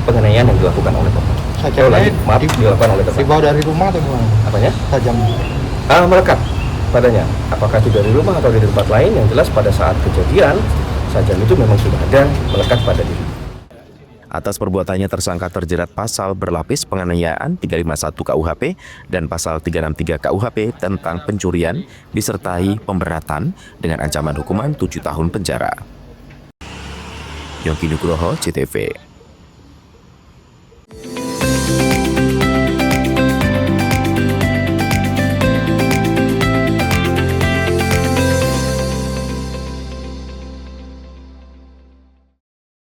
penganiayaan yang dilakukan oleh korban. Dilakukan oleh tersangka. Dibawa dari rumah atau gimana? Apanya? Tajam. Melekat padanya. Apakah itu dari rumah atau dari tempat lain? Yang jelas pada saat kejadian sajam itu memang sudah ada melekat pada diri. Atas perbuatannya tersangka terjerat pasal berlapis penganiayaan 351 KUHP dan pasal 363 KUHP tentang pencurian disertai pemberatan dengan ancaman hukuman 7 tahun penjara. Yongki Nugroho, CTV.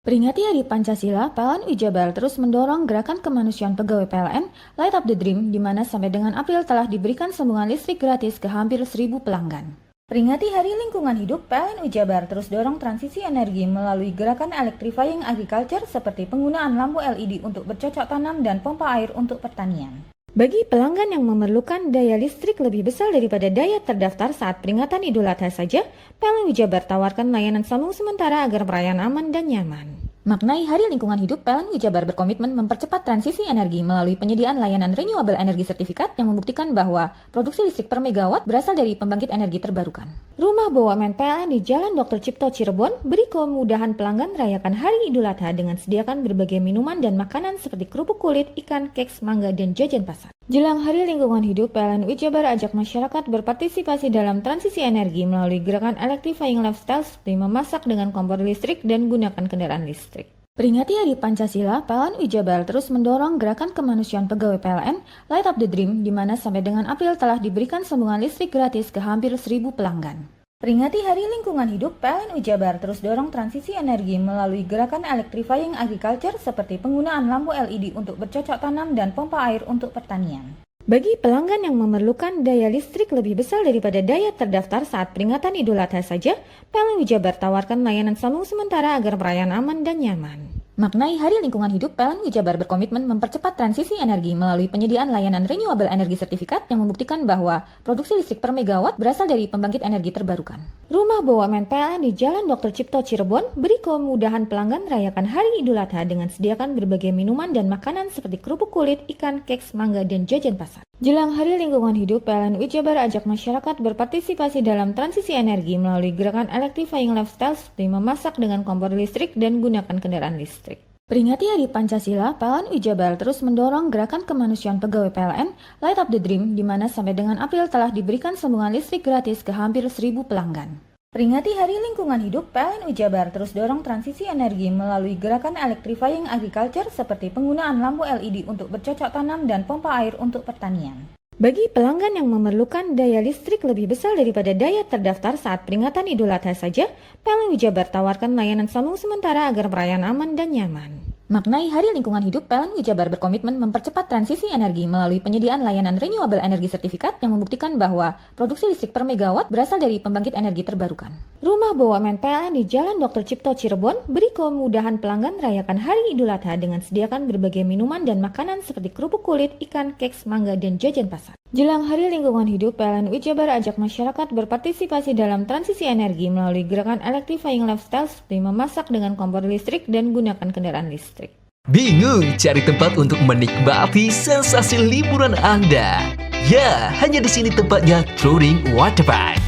Peringati Hari Pancasila, PLN Jabar terus mendorong gerakan kemanusiaan pegawai PLN Light Up the Dream, di mana sampai dengan April telah diberikan sambungan listrik gratis ke hampir 1.000 pelanggan. Peringati Hari Lingkungan Hidup, PLN Jabar terus dorong transisi energi melalui gerakan electrifying agriculture seperti penggunaan lampu LED untuk bercocok tanam dan pompa air untuk pertanian. Bagi pelanggan yang memerlukan daya listrik lebih besar daripada daya terdaftar saat peringatan Idul Adha saja, PLN Jabar tawarkan layanan sambung sementara agar perayaan aman dan nyaman. Maknai Hari Lingkungan Hidup, PLN Jabar berkomitmen mempercepat transisi energi melalui penyediaan layanan renewable energy certificate yang membuktikan bahwa produksi listrik per megawatt berasal dari pembangkit energi terbarukan. Rumah BUMN PLN di Jalan Dr. Cipto Cirebon beri kemudahan pelanggan rayakan Hari Idul Adha dengan sediakan berbagai minuman dan makanan seperti kerupuk kulit, ikan, keks, mangga, dan jajan pasar. Jelang Hari Lingkungan Hidup, PLN Jabar ajak masyarakat berpartisipasi dalam transisi energi melalui gerakan electrifying lifestyle seperti memasak dengan kompor listrik dan gunakan kendaraan listrik. Peringati Hari Pancasila, PLN Jabar terus mendorong gerakan kemanusiaan pegawai PLN Light Up the Dream, di mana sampai dengan April telah diberikan sambungan listrik gratis ke hampir 1.000 pelanggan. Peringati Hari Lingkungan Hidup, PLN Jabar terus dorong transisi energi melalui gerakan electrifying agriculture seperti penggunaan lampu LED untuk bercocok tanam dan pompa air untuk pertanian. Bagi pelanggan yang memerlukan daya listrik lebih besar daripada daya terdaftar saat peringatan Idul Adha saja, PLN Jabar tawarkan layanan sambung sementara agar perayaan aman dan nyaman. Maknai Hari Lingkungan Hidup, PLN Jabar berkomitmen mempercepat transisi energi melalui penyediaan layanan renewable energy certificate yang membuktikan bahwa produksi listrik per megawatt berasal dari pembangkit energi terbarukan. Rumah BUMN PLN di Jalan Dr. Cipto Cirebon beri kemudahan pelanggan rayakan Hari Idul Adha dengan sediakan berbagai minuman dan makanan seperti kerupuk kulit, ikan, keks, mangga, dan jajan pasar. Jelang Hari Lingkungan Hidup, PLN Jabar ajak masyarakat berpartisipasi dalam transisi energi melalui gerakan electrifying lifestyle seperti memasak dengan kompor listrik dan gunakan kendaraan listrik. Peringati Hari Pancasila, PLN Jabar terus mendorong gerakan kemanusiaan pegawai PLN Light Up the Dream, di mana sampai dengan April telah diberikan sambungan listrik gratis ke hampir 1.000 pelanggan. Peringati Hari Lingkungan Hidup, PLN Jabar terus dorong transisi energi melalui gerakan electrifying agriculture seperti penggunaan lampu LED untuk bercocok tanam dan pompa air untuk pertanian. Bagi pelanggan yang memerlukan daya listrik lebih besar daripada daya terdaftar saat peringatan Idul Adha saja, PLN Jabar tawarkan layanan sambung sementara agar perayaan aman dan nyaman. Maknai Hari Lingkungan Hidup, PLN Jabar berkomitmen mempercepat transisi energi melalui penyediaan layanan renewable energy certificate yang membuktikan bahwa produksi listrik per megawatt berasal dari pembangkit energi terbarukan. Rumah BUMN PLN di Jalan Dr. Cipto Cirebon beri kemudahan pelanggan rayakan Hari Idul Adha dengan sediakan berbagai minuman dan makanan seperti kerupuk kulit, ikan, keks, mangga, dan jajan pasar. Jelang Hari Lingkungan Hidup, PLN Jabar ajak masyarakat berpartisipasi dalam transisi energi melalui gerakan electrifying lifestyle seperti memasak dengan kompor listrik dan gunakan kendaraan listrik. Bingung cari tempat untuk menikmati sensasi liburan Anda? Ya, hanya di sini tempatnya Touring Waterpark.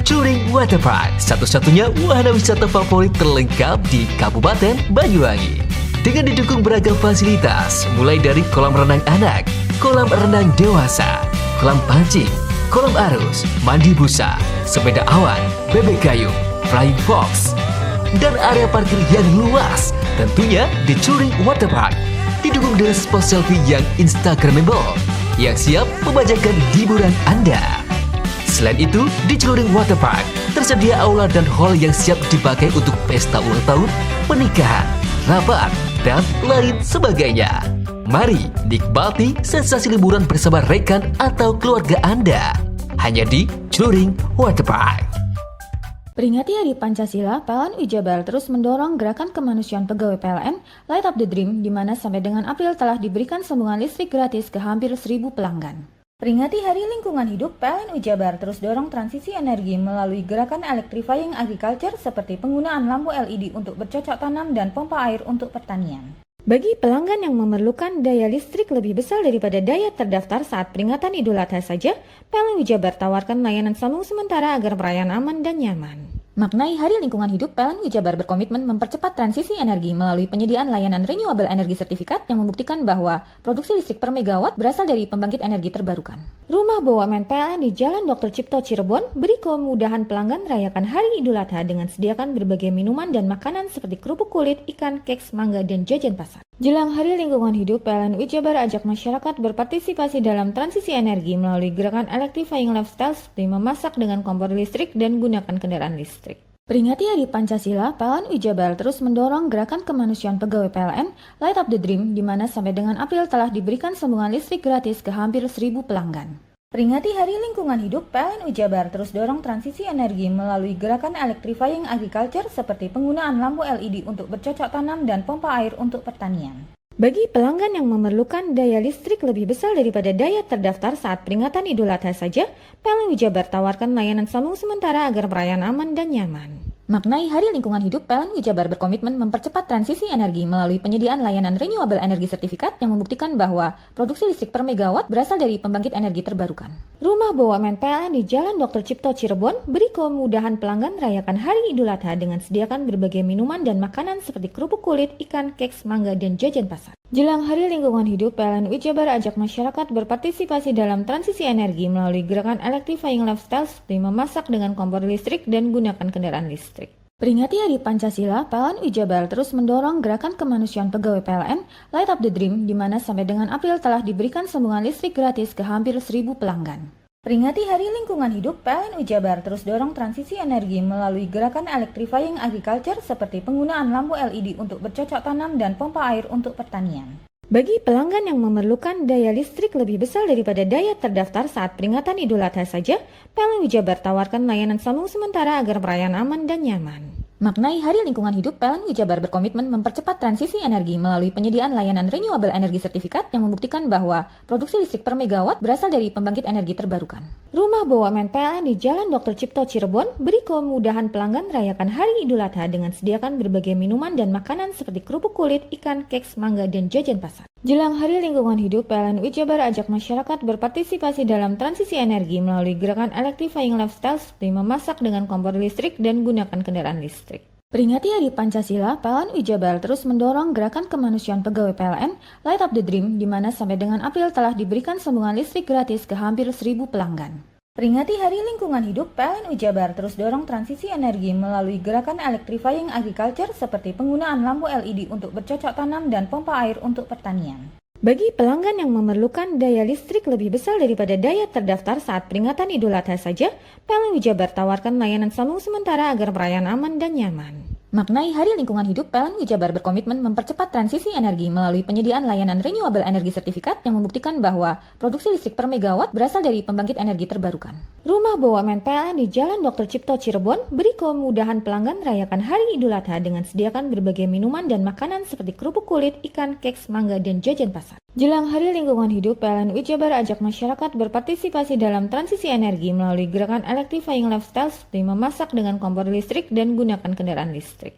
Touring Waterpark, satu-satunya wahana wisata favorit terlengkap di Kabupaten Banyuwangi. Dengan didukung beragam fasilitas, mulai dari kolam renang anak, kolam renang dewasa, kolam pancing, kolam arus, mandi busa, sepeda awan, bebek kayu, flying fox, dan area parkir yang luas. Tentunya di Touring Waterpark didukung dengan spot selfie yang instagramable yang siap membajakan hiburan Anda. Selain itu, di Touring Waterpark tersedia aula dan hall yang siap dipakai untuk pesta ulang tahun, pernikahan, rapat, dan lain sebagainya. Mari nikmati sensasi liburan bersama rekan atau keluarga Anda hanya di Touring Waterpark. Peringati Hari Pancasila, PLN Jabar terus mendorong gerakan kemanusiaan pegawai PLN Light Up the Dream, di mana sampai dengan April telah diberikan sambungan listrik gratis ke hampir 1.000 pelanggan. Peringati Hari Lingkungan Hidup, PLN Jabar terus dorong transisi energi melalui gerakan electrifying agriculture seperti penggunaan lampu LED untuk bercocok tanam dan pompa air untuk pertanian. Bagi pelanggan yang memerlukan daya listrik lebih besar daripada daya terdaftar saat peringatan Idul Adha saja, PLN Jabar tawarkan layanan sambung sementara agar perayaan aman dan nyaman. Maknai Hari Lingkungan Hidup, PLN Jabar berkomitmen mempercepat transisi energi melalui penyediaan layanan renewable energy certificate yang membuktikan bahwa produksi listrik per megawatt berasal dari pembangkit energi terbarukan. Rumah BUMN PLN di Jalan Dr. Cipto Cirebon beri kemudahan pelanggan rayakan Hari Idul Adha dengan sediakan berbagai minuman dan makanan seperti kerupuk kulit, ikan, keks, mangga, dan jajan pasar. Jelang Hari Lingkungan Hidup, PLN Jabar ajak masyarakat berpartisipasi dalam transisi energi melalui gerakan electrifying lifestyle seperti memasak dengan kompor listrik dan gunakan kendaraan listrik. Peringati Hari Pancasila, PLN Jabar terus mendorong gerakan kemanusiaan pegawai PLN Light Up the Dream, di mana sampai dengan April telah diberikan sambungan listrik gratis ke hampir 1.000 pelanggan. Peringati Hari Lingkungan Hidup, PLN Jabar terus dorong transisi energi melalui gerakan electrifying agriculture seperti penggunaan lampu LED untuk bercocok tanam dan pompa air untuk pertanian. Bagi pelanggan yang memerlukan daya listrik lebih besar daripada daya terdaftar saat peringatan Idul Adha saja, PLN Jabar tawarkan layanan sambung sementara agar perayaan aman dan nyaman. Maknai Hari Lingkungan Hidup, PLN Jabar berkomitmen mempercepat transisi energi melalui penyediaan layanan renewable energy certificate yang membuktikan bahwa produksi listrik per megawatt berasal dari pembangkit energi terbarukan. Rumah BUMN PLN di Jalan Dr. Cipto Cirebon beri kemudahan pelanggan rayakan Hari Idul Adha dengan sediakan berbagai minuman dan makanan seperti kerupuk kulit, ikan, keks, mangga, dan jajan pasar. Jelang Hari Lingkungan Hidup, PLN Jabar ajak masyarakat berpartisipasi dalam transisi energi melalui gerakan electrifying lifestyle seperti memasak dengan kompor listrik dan gunakan kendaraan listrik. Peringati Hari Pancasila, PLN Jabar terus mendorong gerakan kemanusiaan pegawai PLN Light Up the Dream, di mana sampai dengan April telah diberikan sambungan listrik gratis ke hampir 1.000 pelanggan. Peringati Hari Lingkungan Hidup, PLN Jabar terus dorong transisi energi melalui gerakan electrifying agriculture seperti penggunaan lampu LED untuk bercocok tanam dan pompa air untuk pertanian. Bagi pelanggan yang memerlukan daya listrik lebih besar daripada daya terdaftar saat peringatan Idul Adha saja, PLN Jabar tawarkan layanan sambung sementara agar perayaan aman dan nyaman. Maknai Hari Lingkungan Hidup, PLN Jabar berkomitmen mempercepat transisi energi melalui penyediaan layanan renewable energy certificate yang membuktikan bahwa produksi listrik per megawatt berasal dari pembangkit energi terbarukan. Rumah BUMN PLN di Jalan Dr. Cipto Cirebon beri kemudahan pelanggan rayakan Hari Idul Adha dengan sediakan berbagai minuman dan makanan seperti kerupuk kulit, ikan, keks, mangga, dan jajan pasar. Jelang Hari Lingkungan Hidup, PLN Jabar ajak masyarakat berpartisipasi dalam transisi energi melalui gerakan electrifying lifestyle seperti memasak dengan kompor listrik dan gunakan kendaraan listrik. Peringati Hari Pancasila, PLN Jabar terus mendorong gerakan kemanusiaan pegawai PLN Light Up the Dream, di mana sampai dengan April telah diberikan sambungan listrik gratis ke hampir 1.000 pelanggan. Peringati Hari Lingkungan Hidup, PLN Jabar terus dorong transisi energi melalui gerakan electrifying agriculture seperti penggunaan lampu LED untuk bercocok tanam dan pompa air untuk pertanian. Bagi pelanggan yang memerlukan daya listrik lebih besar daripada daya terdaftar saat peringatan Idul Adha saja, PLN Jabar tawarkan layanan sambung sementara agar perayaan aman dan nyaman. Maknai Hari Lingkungan Hidup, PLN Jabar berkomitmen mempercepat transisi energi melalui penyediaan layanan renewable energy certificate yang membuktikan bahwa produksi listrik per megawatt berasal dari pembangkit energi terbarukan. Rumah BUMN PLN di Jalan Dr. Cipto Cirebon beri kemudahan pelanggan rayakan Hari Idul Adha dengan sediakan berbagai minuman dan makanan seperti kerupuk kulit, ikan, keks, mangga, dan jajan pasar. Jelang Hari Lingkungan Hidup, PLN Jabar ajak masyarakat berpartisipasi dalam transisi energi melalui gerakan electrifying lifestyle seperti memasak dengan kompor listrik dan gunakan kendaraan listrik.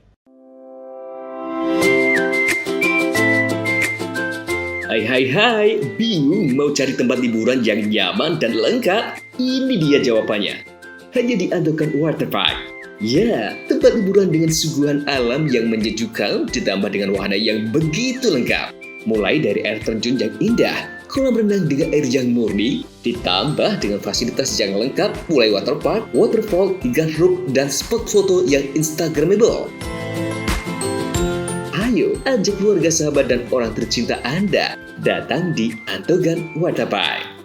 Hai, bingung mau cari tempat liburan yang nyaman dan lengkap? Ini dia jawabannya. Hanya di Andokan Waterpark. Ya, tempat liburan dengan suguhan alam yang menyejukkan ditambah dengan wahana yang begitu lengkap. Mulai dari air terjun yang indah, kolam renang dengan air yang murni, ditambah dengan fasilitas yang lengkap mulai waterpark, waterfall, hingga roof dan spot foto yang instagramable. Ayo, ajak keluarga, sahabat, dan orang tercinta Anda datang di Andokan Waterpark.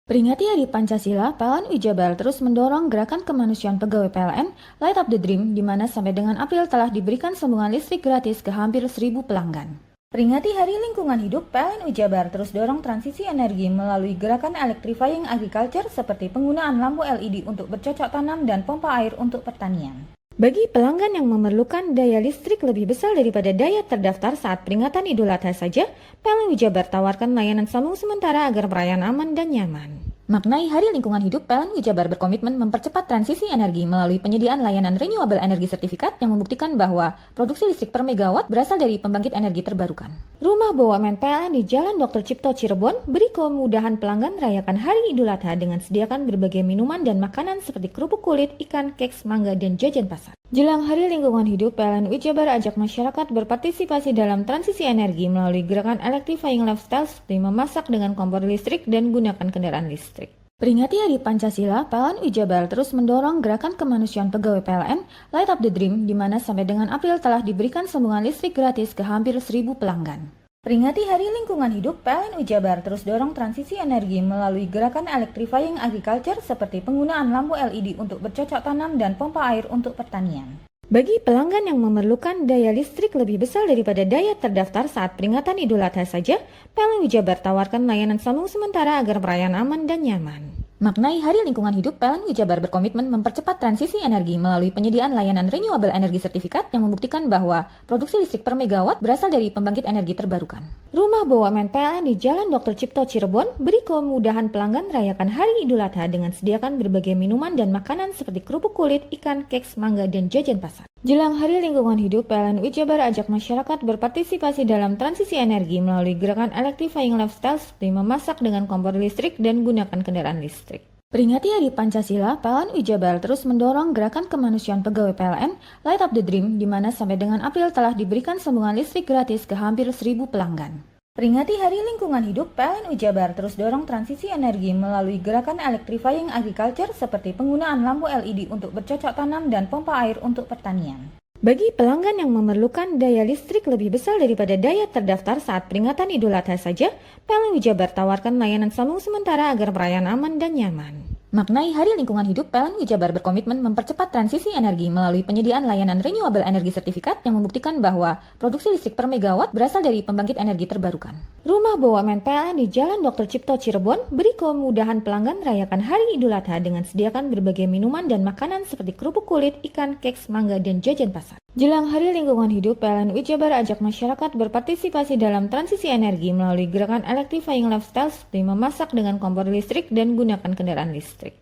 Peringati Hari Pancasila, PLN Jabar terus mendorong gerakan kemanusiaan pegawai PLN Light Up the Dream, di mana sampai dengan April telah diberikan sambungan listrik gratis ke hampir 1.000 pelanggan. Peringati Hari Lingkungan Hidup, PLN Jabar terus dorong transisi energi melalui gerakan electrifying agriculture seperti penggunaan lampu LED untuk bercocok tanam dan pompa air untuk pertanian. Bagi pelanggan yang memerlukan daya listrik lebih besar daripada daya terdaftar saat peringatan Idul Adha saja, PLN Jabar tawarkan layanan sambung sementara agar perayaan aman dan nyaman. Maknai Hari Lingkungan Hidup, PLN Jabar berkomitmen mempercepat transisi energi melalui penyediaan layanan renewable energy certificate yang membuktikan bahwa produksi listrik per megawatt berasal dari pembangkit energi terbarukan. Rumah BUMN PLN di Jalan Dr. Cipto Cirebon beri kemudahan pelanggan rayakan Hari Idul Adha dengan sediakan berbagai minuman dan makanan seperti kerupuk kulit, ikan, keks, mangga, dan jajan pasar. Jelang Hari Lingkungan Hidup, PLN Jabar ajak masyarakat berpartisipasi dalam transisi energi melalui gerakan electrifying lifestyle seperti memasak dengan kompor listrik dan gunakan kendaraan listrik. Peringati Hari Pancasila, PLN Jabar terus mendorong gerakan kemanusiaan pegawai PLN Light Up the Dream, di mana sampai dengan April telah diberikan sambungan listrik gratis ke hampir 1.000 pelanggan. Peringati Hari Lingkungan Hidup, PLN Jabar terus dorong transisi energi melalui gerakan electrifying agriculture seperti penggunaan lampu LED untuk bercocok tanam dan pompa air untuk pertanian. Bagi pelanggan yang memerlukan daya listrik lebih besar daripada daya terdaftar saat peringatan Idul Adha saja, PLN Jabar tawarkan layanan sambung sementara agar perayaan aman dan nyaman. Maknai Hari Lingkungan Hidup, PLN Jabar berkomitmen mempercepat transisi energi melalui penyediaan layanan renewable energy sertifikat yang membuktikan bahwa produksi listrik per megawatt berasal dari pembangkit energi terbarukan. Rumah BUMN PLN di Jalan Dr. Cipto Cirebon beri kemudahan pelanggan merayakan Hari Idul Adha dengan sediakan berbagai minuman dan makanan seperti kerupuk kulit, ikan, keks, mangga, dan jajan pasar. Jelang Hari Lingkungan Hidup, PLN Jabar ajak masyarakat berpartisipasi dalam transisi energi melalui gerakan electrifying lifestyle seperti memasak dengan kompor listrik dan gunakan kendaraan listrik. Peringati Hari Pancasila, PLN Jabar terus mendorong gerakan kemanusiaan pegawai PLN Light Up the Dream, di mana sampai dengan April telah diberikan sambungan listrik gratis ke hampir 1.000 pelanggan. Peringati Hari Lingkungan Hidup, PLN Jabar terus dorong transisi energi melalui gerakan electrifying agriculture seperti penggunaan lampu LED untuk bercocok tanam dan pompa air untuk pertanian. Bagi pelanggan yang memerlukan daya listrik lebih besar daripada daya terdaftar saat peringatan Idul Adha saja, PLN Jabar tawarkan layanan sambung sementara agar perayaan aman dan nyaman. Maknai Hari Lingkungan Hidup, PLN Jabar berkomitmen mempercepat transisi energi melalui penyediaan layanan renewable energy sertifikat yang membuktikan bahwa produksi listrik per megawatt berasal dari pembangkit energi terbarukan. Rumah BUMN PLN di Jalan Dr. Cipto Cirebon beri kemudahan pelanggan merayakan Hari Idul Adha dengan sediakan berbagai minuman dan makanan seperti kerupuk kulit, ikan, keks, mangga, dan jajan pasar. Jelang Hari Lingkungan Hidup, PLN Jabar ajak masyarakat berpartisipasi dalam transisi energi melalui gerakan electrifying lifestyle seperti memasak dengan kompor listrik dan gunakan kendaraan listrik.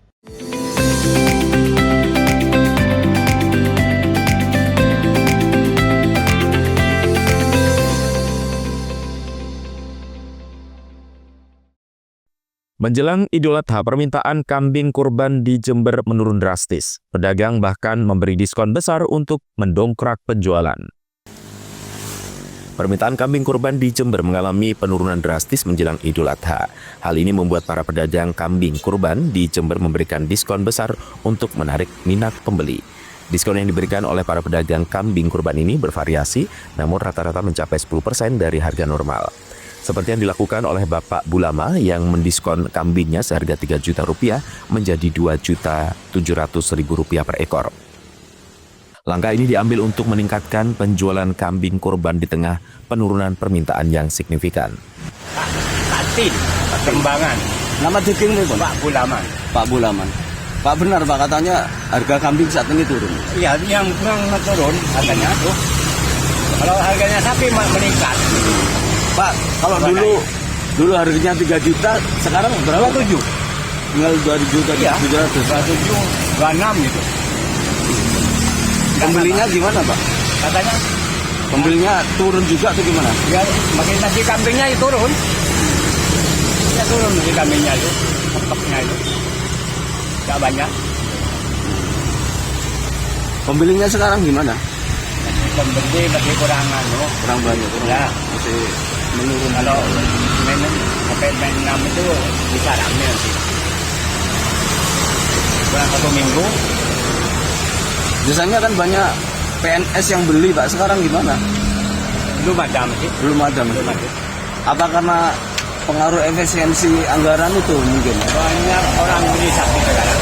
Menjelang Idul Adha, permintaan kambing kurban di Jember menurun drastis. Pedagang bahkan memberi diskon besar untuk mendongkrak penjualan. Permintaan kambing kurban di Jember mengalami penurunan drastis menjelang Idul Adha. Hal ini membuat para pedagang kambing kurban di Jember memberikan diskon besar untuk menarik minat pembeli. Diskon yang diberikan oleh para pedagang kambing kurban ini bervariasi, namun rata-rata mencapai 10% dari harga normal. Seperti yang dilakukan oleh Bapak Bulama yang mendiskon kambingnya seharga Rp3 juta menjadi Rp2.700.000 per ekor. Langkah ini diambil untuk meningkatkan penjualan kambing kurban di tengah penurunan permintaan yang signifikan. Tatin, Perkembangan. Nama daging itu Pak Bulaman. Pak Bulaman. Pak benar Pak, katanya harga kambing saat ini turun. Iya, yang kurang turun harganya tuh. Kalau harganya sapi meningkat. Pak, kalau dulu harganya 3 juta, sekarang berapa? 27. Tinggal 2 juta, iya, 700. 27, 26 gitu. Pembelinya gimana Pak? Katanya pembelinya turun juga atau gimana? Ya, makin nasi kambingnya itu turun. Ya turun nasi kambingnya itu, stoknya itu. Gak banyak. Pembelinya sekarang gimana? Pembeli masih kurang banyak, ya. Masih menurun. Kalau sampai 6 itu bisa rame nanti. Kurang 1 minggu. Biasanya kan banyak PNS yang beli Pak, sekarang gimana? Belum ada masih. Belum ada. Apa karena pengaruh efisiensi anggaran itu mungkin? Banyak orang beli sapi sekarang.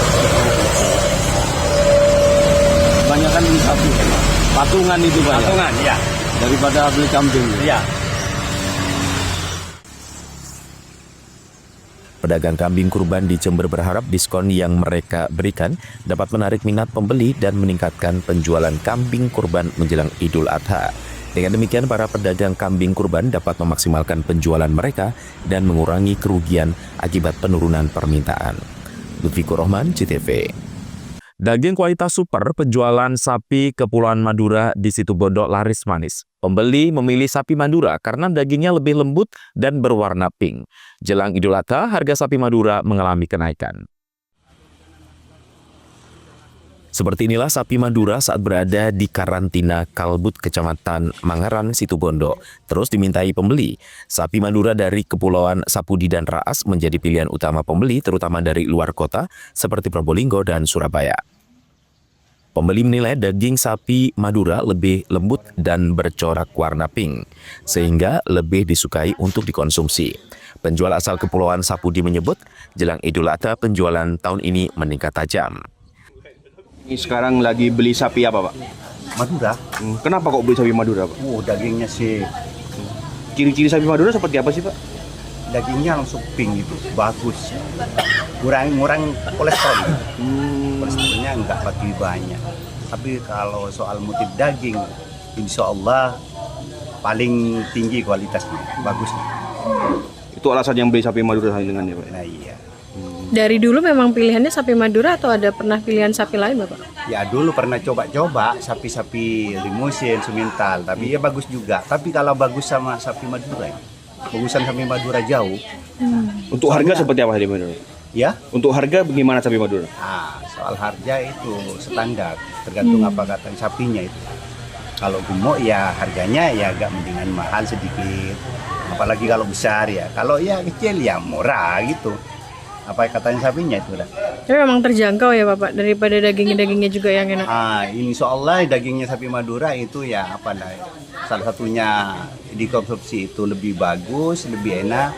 Banyak kan beli sapi. Patungan itu Pak. Patungan, ya. Daripada beli kambing. Iya. Pedagang kambing kurban di Jember berharap diskon yang mereka berikan dapat menarik minat pembeli dan meningkatkan penjualan kambing kurban menjelang Idul Adha. Dengan demikian, para pedagang kambing kurban dapat memaksimalkan penjualan mereka dan mengurangi kerugian akibat penurunan permintaan. Lutfikur Rohman, CTV. Daging kualitas super, penjualan sapi Kepulauan Madura di Situbondo laris manis. Pembeli memilih sapi Madura karena dagingnya lebih lembut dan berwarna pink. Jelang Idul Adha, harga sapi Madura mengalami kenaikan. Seperti inilah sapi Madura saat berada di karantina Kalbut, Kecamatan Mangaran, Situbondo. Terus dimintai pembeli. Sapi Madura dari Kepulauan Sapudi dan Raas menjadi pilihan utama pembeli, terutama dari luar kota seperti Probolinggo dan Surabaya. Pembeli menilai daging sapi Madura lebih lembut dan bercorak warna pink, sehingga lebih disukai untuk dikonsumsi. Penjual asal Kepulauan Sapudi menyebut, jelang Idul Adha penjualan tahun ini meningkat tajam. Ini sekarang lagi beli sapi apa, Pak? Madura. Kenapa kok beli sapi Madura, Pak? Dagingnya sih. Ciri-ciri sapi Madura seperti apa sih, Pak? Dagingnya langsung pink itu, bagus. Kurang kolesterol. Kolesterolnya enggak lagi banyak. Tapi kalau soal motif daging, insya Allah paling tinggi kualitasnya, bagus. Itu alasan yang beli sapi Madura dengan ya, Pak? Nah iya. Dari dulu memang pilihannya sapi Madura atau ada pernah pilihan sapi lain, Bapak? Ya dulu pernah coba-coba sapi-sapi limusin, semintal, tapi ya bagus juga. Tapi kalau bagus sama sapi Madura, bagusan sapi Madura jauh. Untuk harga seperti apa sapi Madura? Ya? Untuk harga bagaimana sapi Madura? Soal harga itu standar, tergantung apa kata sapinya itu. Kalau gemuk ya harganya ya agak mendingan mahal sedikit. Apalagi kalau besar ya. Kalau ya kecil ya murah gitu. Apa katanya sapinya itu dah. Tapi memang terjangkau ya Bapak, daripada dagingnya juga yang enak. Insya Allah dagingnya sapi Madura itu ya apa lah, salah satunya dikonsumsi itu lebih bagus, lebih enak.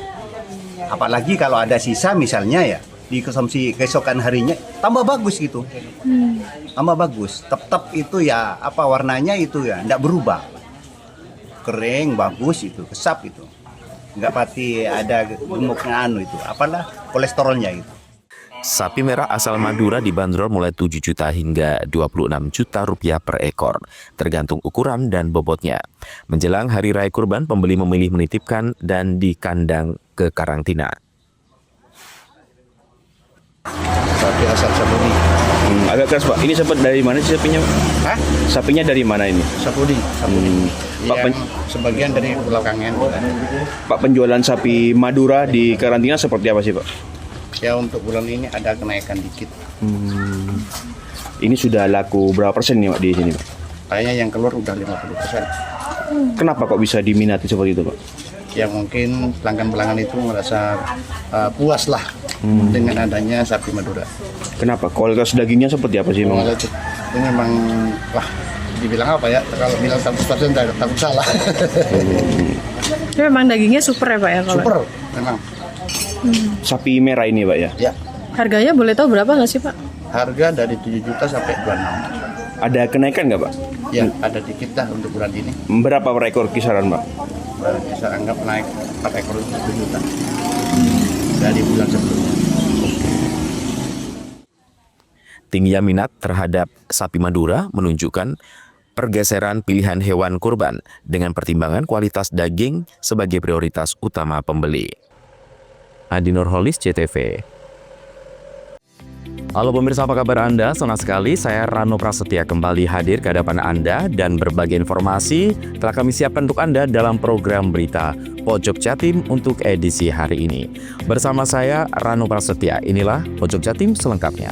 Apalagi kalau ada sisa misalnya ya, dikonsumsi keesokan harinya tambah bagus gitu. Tambah bagus. Tetap itu ya apa warnanya itu ya enggak berubah. Kering, bagus itu, kesap itu. Enggak pasti ada gemuknya itu, apalah kolesterolnya itu. Sapi merah asal Madura dibanderol mulai 7 juta hingga 26 juta rupiah per ekor, tergantung ukuran dan bobotnya. Menjelang Hari Raya Kurban, pembeli memilih menitipkan dan di kandang ke karantina. Sapi asal Sapudi. Agak keras, Pak. Ini sapi dari mana sih sapinya? Hah? Sapinya dari mana ini? Sapudi. Pak, sebagian dari Pulau Kangen. Pak, penjualan sapi Madura di karantina seperti apa sih, Pak? Ya untuk bulan ini ada kenaikan dikit. Ini sudah laku berapa persen nih, Pak, di sini, Pak? Kayaknya yang keluar udah 50%. Kenapa kok bisa diminati seperti itu, Pak? Ya mungkin pelanggan-pelanggan itu merasa puas lah dengan adanya sapi Madura. Kenapa? Kualitas dagingnya seperti apa sih, Bang? Itu memang dibilang apa ya? Kalau bilang 100% takut salah. Itu memang dagingnya super ya Pak ya? Kalau... Super, memang. Sapi merah ini, Pak ya? Ya. Harganya boleh tahu berapa nggak sih, Pak? Harga dari 7 juta sampai 26. Ada kenaikan nggak, Pak? Ya, ada dikit lah untuk bulan ini. Berapa per ekor kisaran, Pak? Bisa anggap naik 4 ekor 1 juta dari bulan sebelumnya. Tingginya minat terhadap sapi Madura menunjukkan pergeseran pilihan hewan kurban dengan pertimbangan kualitas daging sebagai prioritas utama pembeli. Adi Nurholis, CTV. Halo pemirsa, apa kabar Anda? Senang sekali saya Rano Prasetya kembali hadir ke hadapan Anda dan berbagai informasi telah kami siapkan untuk Anda dalam program berita Pojok Jatim untuk edisi hari ini. Bersama saya Rano Prasetya, inilah Pojok Jatim selengkapnya.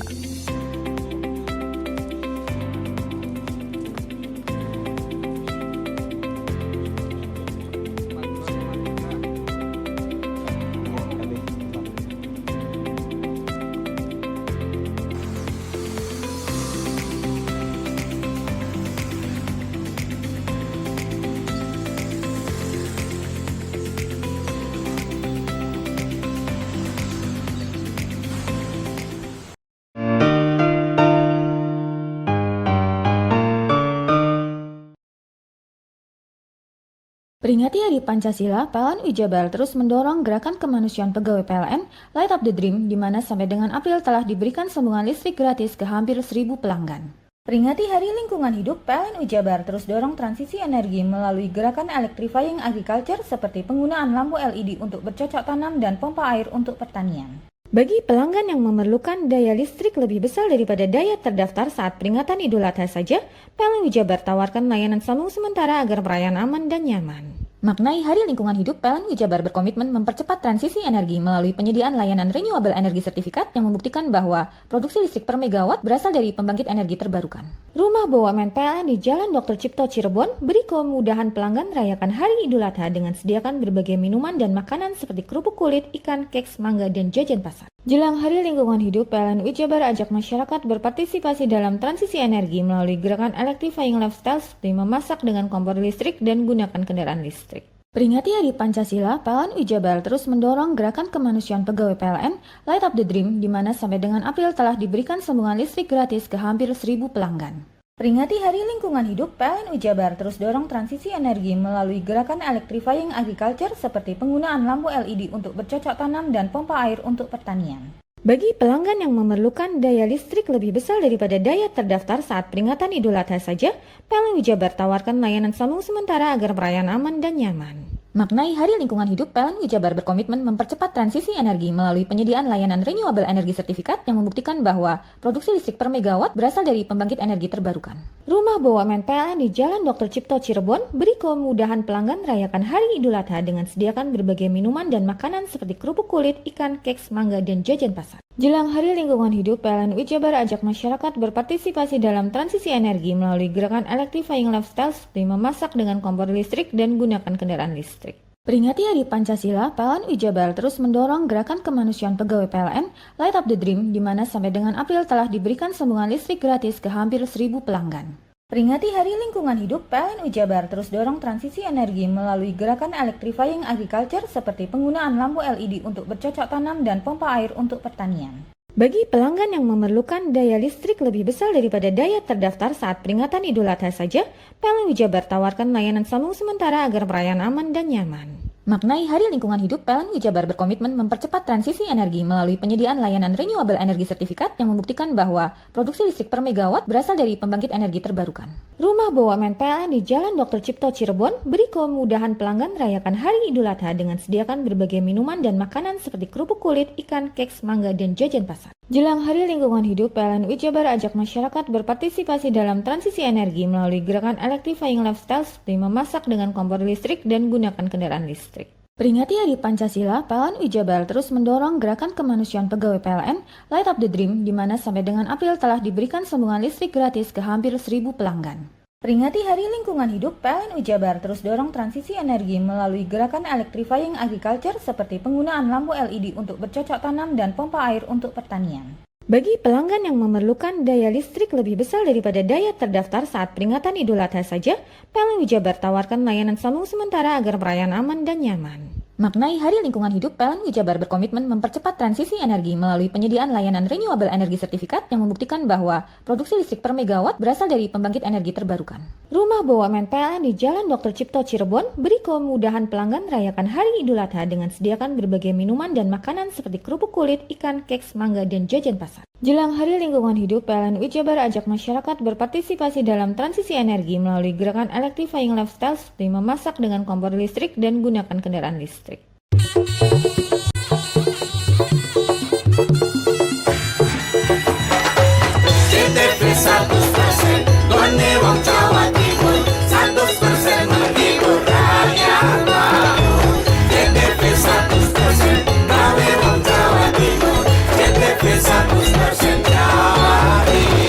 Peringati Hari Pancasila, PLN Jabar terus mendorong gerakan kemanusiaan pegawai PLN Light Up the Dream, di mana sampai dengan April telah diberikan sambungan listrik gratis ke hampir 1.000 pelanggan. Peringati Hari Lingkungan Hidup, PLN Jabar terus dorong transisi energi melalui gerakan electrifying agriculture seperti penggunaan lampu LED untuk bercocok tanam dan pompa air untuk pertanian. Bagi pelanggan yang memerlukan daya listrik lebih besar daripada daya terdaftar saat peringatan Idul Adha saja, PLN Jabar tawarkan layanan sambung sementara agar perayaan aman dan nyaman. Maknai Hari Lingkungan Hidup, PLN Jabar berkomitmen mempercepat transisi energi melalui penyediaan layanan renewable energy sertifikat yang membuktikan bahwa produksi listrik per megawatt berasal dari pembangkit energi terbarukan. Rumah BUMN PLN di Jalan Dr. Cipto Cirebon beri kemudahan pelanggan rayakan Hari Idul Adha dengan sediakan berbagai minuman dan makanan seperti kerupuk kulit, ikan, keks, mangga, dan jajan pasar. Jelang Hari Lingkungan Hidup, PLN Jabar ajak masyarakat berpartisipasi dalam transisi energi melalui gerakan electrifying lifestyle seperti memasak dengan kompor listrik dan gunakan kendaraan listrik. Peringati Hari Pancasila, PLN Jabar terus mendorong gerakan kemanusiaan pegawai PLN Light Up the Dream, di mana sampai dengan April telah diberikan sambungan listrik gratis ke hampir 1.000 pelanggan. Peringati Hari Lingkungan Hidup, PLN Jabar terus dorong transisi energi melalui gerakan electrifying agriculture seperti penggunaan lampu LED untuk bercocok tanam dan pompa air untuk pertanian. Bagi pelanggan yang memerlukan daya listrik lebih besar daripada daya terdaftar saat peringatan Idul Adha saja, PLN Jabar tawarkan layanan sambung sementara agar perayaan aman dan nyaman. Maknai Hari Lingkungan Hidup, PLN Jabar berkomitmen mempercepat transisi energi melalui penyediaan layanan renewable energy sertifikat yang membuktikan bahwa produksi listrik per megawatt berasal dari pembangkit energi terbarukan. Rumah BUMN PLN di Jalan Dr. Cipto Cirebon beri kemudahan pelanggan rayakan Hari Idul Adha dengan sediakan berbagai minuman dan makanan seperti kerupuk kulit, ikan, keks, mangga, dan jajan pasar. Jelang Hari Lingkungan Hidup, PLN Jabar ajak masyarakat berpartisipasi dalam transisi energi melalui gerakan electrifying lifestyle seperti memasak dengan kompor listrik dan gunakan kendaraan listrik. Peringati Hari Pancasila, PLN Jabar terus mendorong gerakan kemanusiaan pegawai PLN Light Up the Dream, di mana sampai dengan April telah diberikan sambungan listrik gratis ke hampir 1.000 pelanggan. Peringati Hari Lingkungan Hidup, PLN Jabar terus dorong transisi energi melalui gerakan electrifying agriculture seperti penggunaan lampu LED untuk bercocok tanam dan pompa air untuk pertanian. Bagi pelanggan yang memerlukan daya listrik lebih besar daripada daya terdaftar saat peringatan Idul Adha saja, PLN Jabar tawarkan layanan sambung sementara agar perayaan aman dan nyaman. Maknai Hari Lingkungan Hidup, PLN Jabar berkomitmen mempercepat transisi energi melalui penyediaan layanan renewable energy sertifikat yang membuktikan bahwa produksi listrik per megawatt berasal dari pembangkit energi terbarukan. Rumah BUMN PLN di Jalan Dr. Cipto Cirebon beri kemudahan pelanggan rayakan Hari Idul Adha dengan sediakan berbagai minuman dan makanan seperti kerupuk kulit, ikan, keks, mangga, dan jajan pasar. Jelang Hari Lingkungan Hidup, PLN Jabar ajak masyarakat berpartisipasi dalam transisi energi melalui gerakan electrifying lifestyle seperti memasak dengan kompor listrik dan gunakan kendaraan listrik. Peringati Hari Pancasila, PLN Jabar terus mendorong gerakan kemanusiaan pegawai PLN Light Up the Dream, di mana sampai dengan April telah diberikan sambungan listrik gratis ke hampir 1.000 pelanggan. Peringati Hari Lingkungan Hidup, PLN Jabar terus dorong transisi energi melalui gerakan electrifying agriculture seperti penggunaan lampu LED untuk bercocok tanam dan pompa air untuk pertanian. Bagi pelanggan yang memerlukan daya listrik lebih besar daripada daya terdaftar saat peringatan Idul Adha saja, PLN Jabar tawarkan layanan sambung sementara agar perayaan aman dan nyaman. Maknai Hari Lingkungan Hidup, PLN Jabar berkomitmen mempercepat transisi energi melalui penyediaan layanan renewable energy sertifikat yang membuktikan bahwa produksi listrik per megawatt berasal dari pembangkit energi terbarukan. Rumah BUMN PLN di Jalan Dr. Cipto Cirebon beri kemudahan pelanggan rayakan Hari Idul Adha dengan sediakan berbagai minuman dan makanan seperti kerupuk kulit, ikan, keks, mangga, dan jajan pasar. Jelang Hari Lingkungan Hidup, PLN Jabar ajak masyarakat berpartisipasi dalam transisi energi melalui gerakan electrifying lifestyle seperti memasak dengan kompor listrik dan gunakan kendaraan listrik. CTP 100% Gone Wong Jawa Timur 100% menghibur rakyat makmur. CTP 100% Gawe Wong Jawa Timur. CTP 100% Jawa Timur.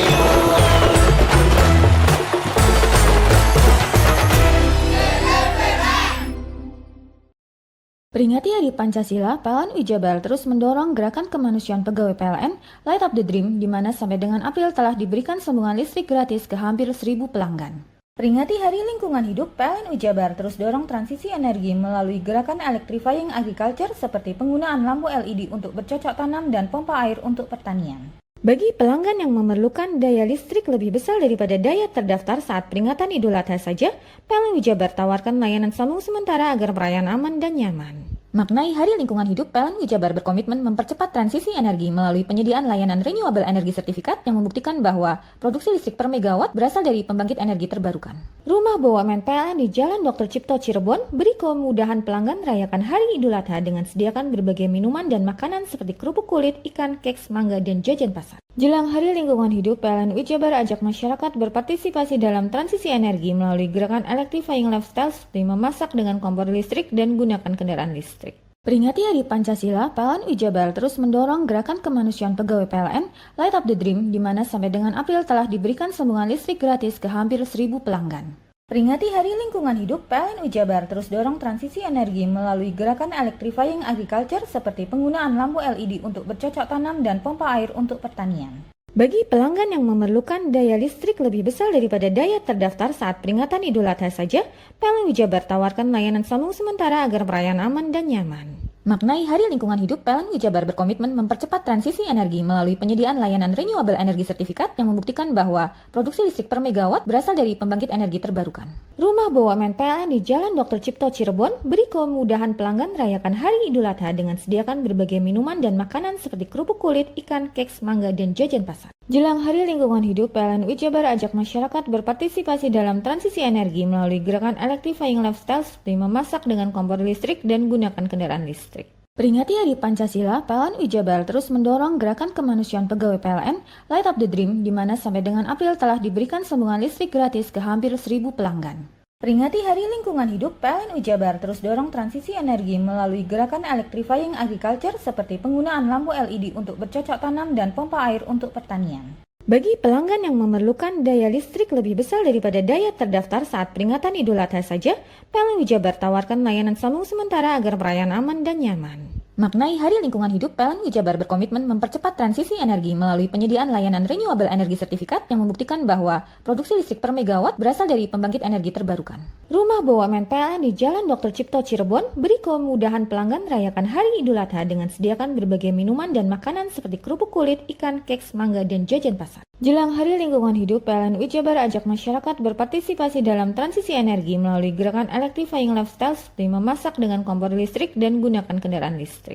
Peringati Hari Pancasila, PLN Jabar terus mendorong gerakan kemanusiaan pegawai PLN Light Up the Dream, di mana sampai dengan April telah diberikan sambungan listrik gratis ke hampir 1.000 pelanggan. Peringati Hari Lingkungan Hidup, PLN Jabar terus dorong transisi energi melalui gerakan electrifying agriculture seperti penggunaan lampu LED untuk bercocok tanam dan pompa air untuk pertanian. Bagi pelanggan yang memerlukan daya listrik lebih besar daripada daya terdaftar saat peringatan Idul Adha saja, PLN Jabar tawarkan layanan sambung sementara agar perayaan aman dan nyaman. Maknai Hari Lingkungan Hidup, PLN Jabar berkomitmen mempercepat transisi energi melalui penyediaan layanan renewable energy sertifikat yang membuktikan bahwa produksi listrik per megawatt berasal dari pembangkit energi terbarukan. Rumah BUMN PLN di Jalan Dr. Cipto Cirebon beri kemudahan pelanggan rayakan Hari Idul Adha dengan sediakan berbagai minuman dan makanan seperti kerupuk kulit, ikan, keks, mangga, dan jajan pasar. Jelang Hari Lingkungan Hidup, PLN Jabar ajak masyarakat berpartisipasi dalam transisi energi melalui gerakan Electrifying Lifestyle seperti memasak dengan kompor listrik dan gunakan kendaraan listrik. Peringati Hari Pancasila, PLN Jabar terus mendorong gerakan kemanusiaan pegawai PLN Light Up the Dream, di mana sampai dengan April telah diberikan sambungan listrik gratis ke hampir 1.000 pelanggan. Peringati Hari Lingkungan Hidup, PLN Jabar terus dorong transisi energi melalui gerakan Electrifying Agriculture seperti penggunaan lampu LED untuk bercocok tanam dan pompa air untuk pertanian. Bagi pelanggan yang memerlukan daya listrik lebih besar daripada daya terdaftar saat peringatan Idul Adha saja, PLN Jabar tawarkan layanan sambung sementara agar perayaan aman dan nyaman. Maknai Hari Lingkungan Hidup, PLN Jabar berkomitmen mempercepat transisi energi melalui penyediaan layanan renewable energy sertifikat yang membuktikan bahwa produksi listrik per megawatt berasal dari pembangkit energi terbarukan. Rumah BUMN PLN di Jalan Dr. Cipto Cirebon beri kemudahan pelanggan merayakan Hari Idul Adha dengan sediakan berbagai minuman dan makanan seperti kerupuk kulit, ikan, keks, mangga, dan jajan pasar. Jelang Hari Lingkungan Hidup, PLN Jabar ajak masyarakat berpartisipasi dalam transisi energi melalui gerakan Electrifying Lifestyle seperti memasak dengan kompor listrik dan gunakan kendaraan listrik. Peringati Hari Pancasila, PLN Jabar terus mendorong gerakan kemanusiaan pegawai PLN Light Up the Dream, di mana sampai dengan April telah diberikan sambungan listrik gratis ke hampir 1.000 pelanggan. Peringati Hari Lingkungan Hidup, PLN Jabar terus dorong transisi energi melalui gerakan Electrifying Agriculture seperti penggunaan lampu LED untuk bercocok tanam dan pompa air untuk pertanian. Bagi pelanggan yang memerlukan daya listrik lebih besar daripada daya terdaftar saat peringatan Idul Adha saja, PLN Jabar tawarkan layanan sambung sementara agar perayaan aman dan nyaman. Maknai Hari Lingkungan Hidup, PLN Jabar berkomitmen mempercepat transisi energi melalui penyediaan layanan renewable energy sertifikat yang membuktikan bahwa produksi listrik per megawatt berasal dari pembangkit energi terbarukan. Rumah BUMN PLN di Jalan Dr. Cipto Cirebon beri kemudahan pelanggan merayakan Hari Idul Adha dengan sediakan berbagai minuman dan makanan seperti kerupuk kulit, ikan, keks, mangga, dan jajan pasar. Jelang Hari Lingkungan Hidup, PLN Jabar ajak masyarakat berpartisipasi dalam transisi energi melalui gerakan Electrifying Lifestyle seperti memasak dengan kompor listrik dan gunakan kendaraan listrik.